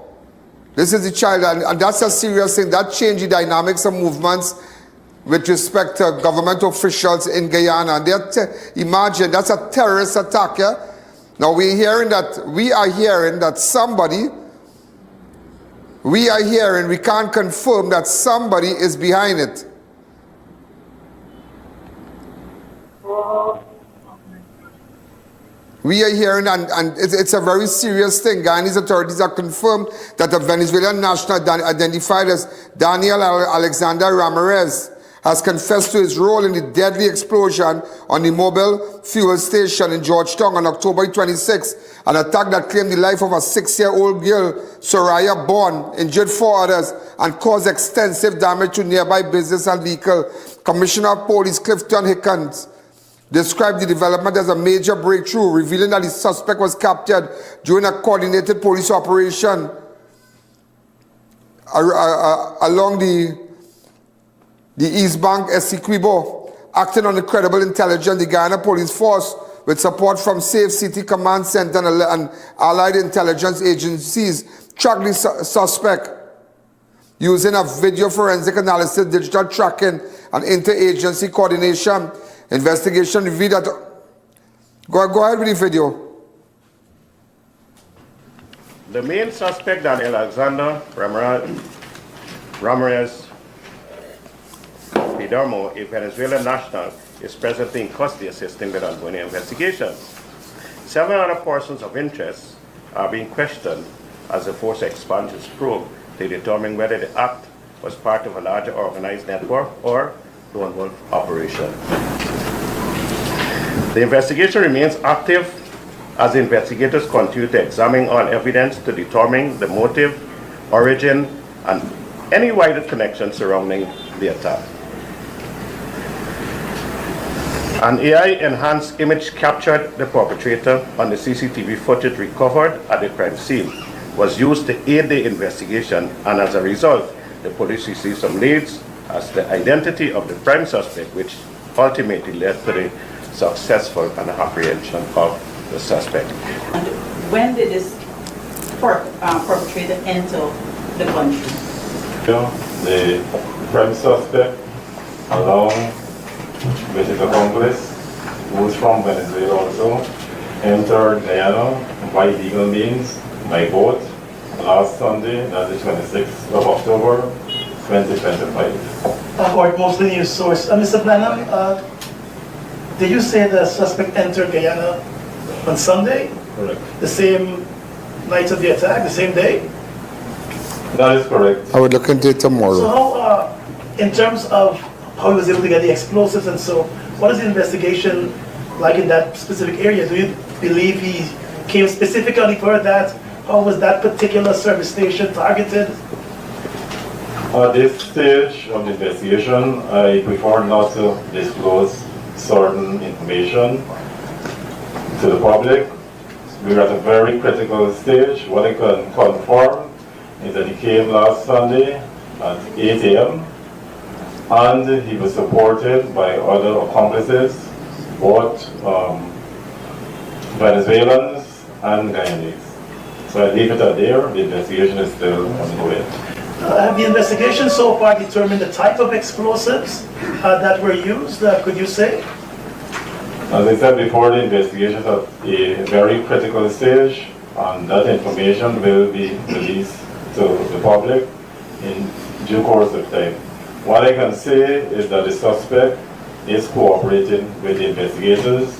This is the child, and that's a serious thing. That changed the dynamics of movements with respect to government officials in Guyana. And imagine, that's a terrorist attack, yeah? Now we are hearing that somebody, we can't confirm that somebody is behind it. We are hearing, and it's a very serious thing. Guyanese authorities have confirmed that a Venezuelan national identified as Daniel Alexander Ramirez has confessed to his role in the deadly explosion on the mobile fuel station in Georgetown on October 26, an attack that claimed the life of a 6-year-old girl, Soraya Bond, injured 4 others, and caused extensive damage to nearby business and vehicle. Commissioner of Police Clifton Hickens described the development as a major breakthrough, revealing that the suspect was captured during a coordinated police operation along the East Bank Essequibo. Acting on incredible intelligence, the Guyana Police Force, with support from Safe City Command Center and allied intelligence agencies, tracked the suspect using a video forensic analysis, digital tracking, and interagency coordination. Investigation revealed that... Go ahead with the video. The main suspect, Daniel Alexander Ramirez Pidarmo, a Venezuelan national, is presently in custody assisting with ongoing investigations. 7 other persons of interest are being questioned as the force expands its probe to determine whether the act was part of a larger organized network or lone wolf operation. The investigation remains active as investigators continue to examine all evidence to determine the motive, origin, and any wider connection surrounding the attack. An AI-enhanced image captured the perpetrator on the CCTV footage recovered at the crime scene was used to aid the investigation, and as a result, the police received some leads as the identity of the prime suspect, which ultimately led to the successful apprehension of the suspect. And when did this perpetrator enter the country? The prime suspect, along with his accomplice, who is from Venezuela also, entered Guyana by legal means, by boat, last Sunday, that is 26th of October, 2025. Or mostly news source. Mr. Blanham, did you say the suspect entered Guyana on Sunday? Correct. The same night of the attack, the same day? That is correct. I would look into it tomorrow. So how, in terms of how he was able to get the explosives and so, what is the investigation like in that specific area? Do you believe he came specifically for that? How was that particular service station targeted? At this stage of the investigation, I prefer not to disclose certain information to the public. We're at a very critical stage. What I can confirm is that he came last Sunday at 8 a.m. and he was supported by other accomplices, both Venezuelans and Guyanese. So I leave it at there. The investigation is still ongoing. Have the investigation so far determined the type of explosives that were used? Could you say? As I said before, the investigation is at a very critical stage, and that information will be released to the public in due course of time. What I can say is that the suspect is cooperating with the investigators.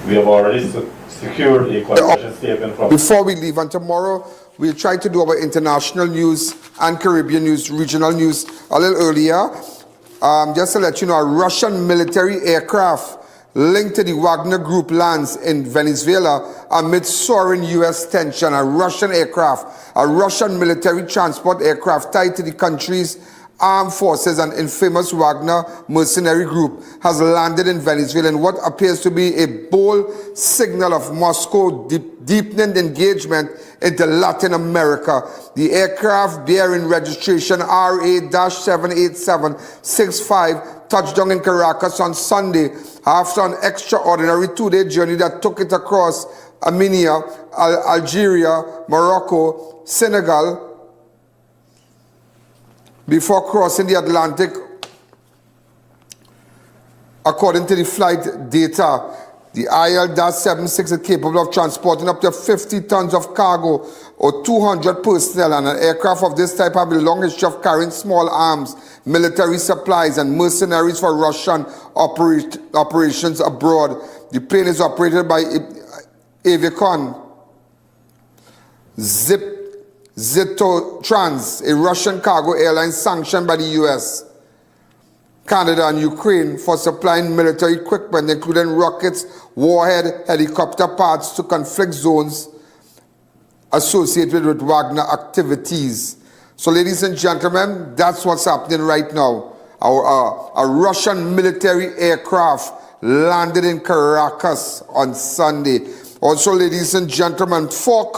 We have already secured a confession statement from... Before we leave, and tomorrow we'll try to do our international news and Caribbean news, regional news a little earlier. Just to let you know, a Russian military aircraft linked to the Wagner Group lands in Venezuela amid soaring U.S. tension. A Russian aircraft, a Russian military transport aircraft tied to the country's armed forces and infamous Wagner mercenary group has landed in Venezuela in what appears to be a bold signal of Moscow deepening engagement into Latin America. The aircraft bearing registration RA-78765 touched down in Caracas on Sunday after an extraordinary two-day journey that took it across Armenia, Algeria, Morocco, Senegal, before crossing the Atlantic. According to the flight data, the IL-76 is capable of transporting up to 50 tons of cargo or 200 personnel, and an aircraft of this type have a long history of carrying small arms, military supplies, and mercenaries for Russian operations abroad. The plane is operated by I.A.N. Zitotrans, a Russian cargo airline sanctioned by the US, Canada, and Ukraine for supplying military equipment, including rockets, warhead, helicopter parts to conflict zones associated with Wagner activities. So, ladies and gentlemen, that's what's happening right now. A Russian military aircraft landed in Caracas on Sunday. Also, ladies and gentlemen, 4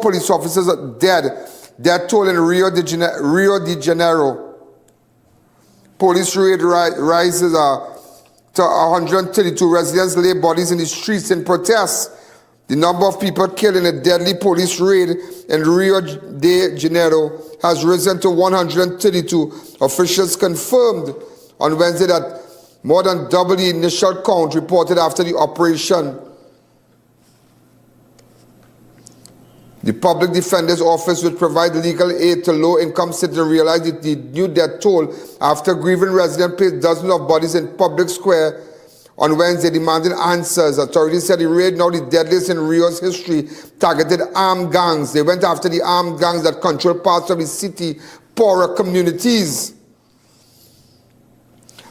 police officers are dead. They're told in Rio de Janeiro. Police raid rises to 132 residents lay bodies in the streets in protest. The number of people killed in a deadly police raid in Rio de Janeiro has risen to 132. Officials confirmed on Wednesday that more than double the initial count reported after the operation. The Public Defender's Office would provide legal aid to low-income citizens realized that the new death toll after grieving residents placed dozens of bodies in public square on Wednesday demanding answers. Authorities said the raid, now the deadliest in Rio's history, targeted armed gangs. They went after the armed gangs that control parts of the city, poorer communities.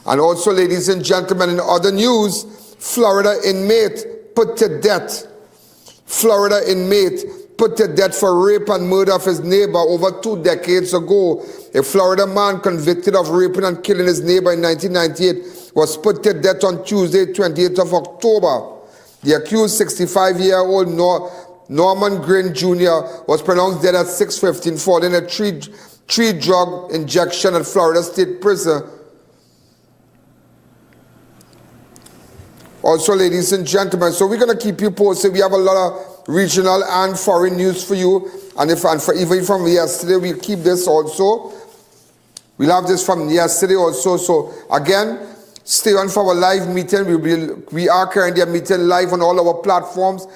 And also, ladies and gentlemen, in other news, Florida inmate put to death. Florida inmate put to death for rape and murder of his neighbor over 2 decades ago. A Florida man convicted of raping and killing his neighbor in 1998 was put to death on Tuesday, 28th of October. The accused 65-year-old Norman Green Jr. was pronounced dead at 6:15 following a three drug injection at Florida State Prison. Also, ladies and gentlemen, so we're going to keep you posted. We have a lot of regional and foreign news for you. And even from yesterday, we'll keep this also. We'll have this from yesterday also. So, again, stay on for our live meeting. We are currently a meeting live on all our platforms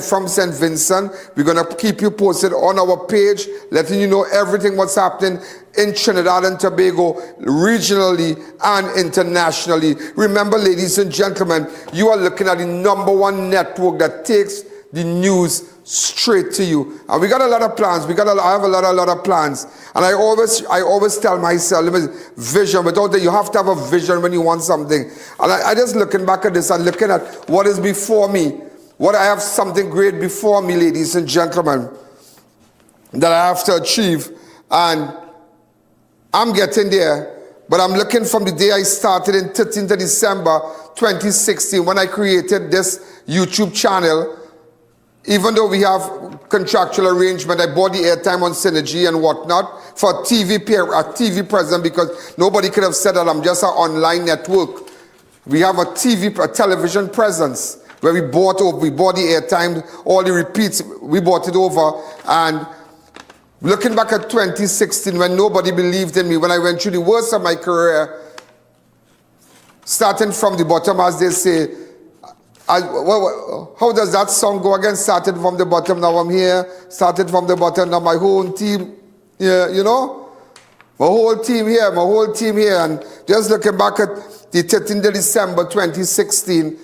from St. Vincent. We're going to keep you posted on our page, letting you know everything what's happening in Trinidad and Tobago, regionally and internationally. Remember, ladies and gentlemen, you are looking at the #1 network that takes the news straight to you. And we got a lot of plans. I have a lot of plans. And I always tell myself, vision. Without that, you have to have a vision when you want something. And I just looking back at this and looking at what is before me. What I have something great before me, ladies and gentlemen, that I have to achieve. And I'm getting there, but I'm looking from the day I started in 13th of December 2016 when I created this YouTube channel. Even though we have contractual arrangement, I bought the airtime on Synergy and whatnot for a TV presence, because nobody could have said that I'm just an online network. We have a television presence where we bought the airtime, all the repeats, we bought it over. And looking back at 2016, when nobody believed in me, when I went through the worst of my career, starting from the bottom, as they say, how does that song go again? Started from the bottom, now I'm here. Started from the bottom, now my whole team, yeah, you know? My whole team here. And just looking back at the 13th of December 2016,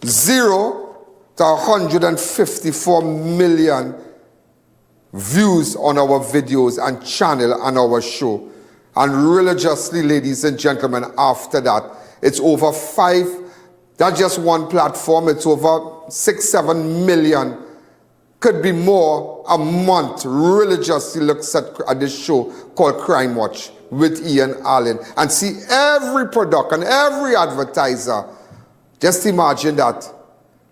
0 to 154 million views on our videos and channel and our show. And religiously, ladies and gentlemen, after that, it's over 5. That's just one platform. It's over 6-7 million. Could be more a month. Religiously looks at this show called Crime Watch with I.A.N. and see every product and every advertiser. Just imagine that.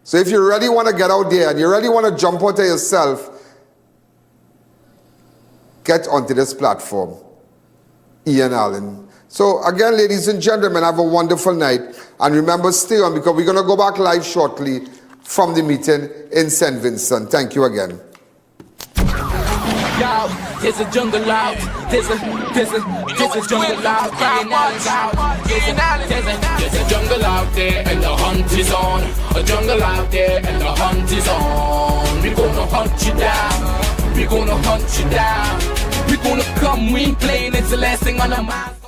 So if you really want to get out there and you really want to jump out of yourself, get onto this platform, I.A.N. So again, ladies and gentlemen, have a wonderful night. And remember, stay on, because we're going to go back live shortly from the meeting in St. Vincent. Thank you again. Yo, there's a jungle out. There's a jungle out. There's a jungle out there and the hunt is on. A jungle out there and the hunt is on. We're gonna hunt you down. We're gonna hunt you down. We're gonna come, we ain't playing, it's the last thing on our mind.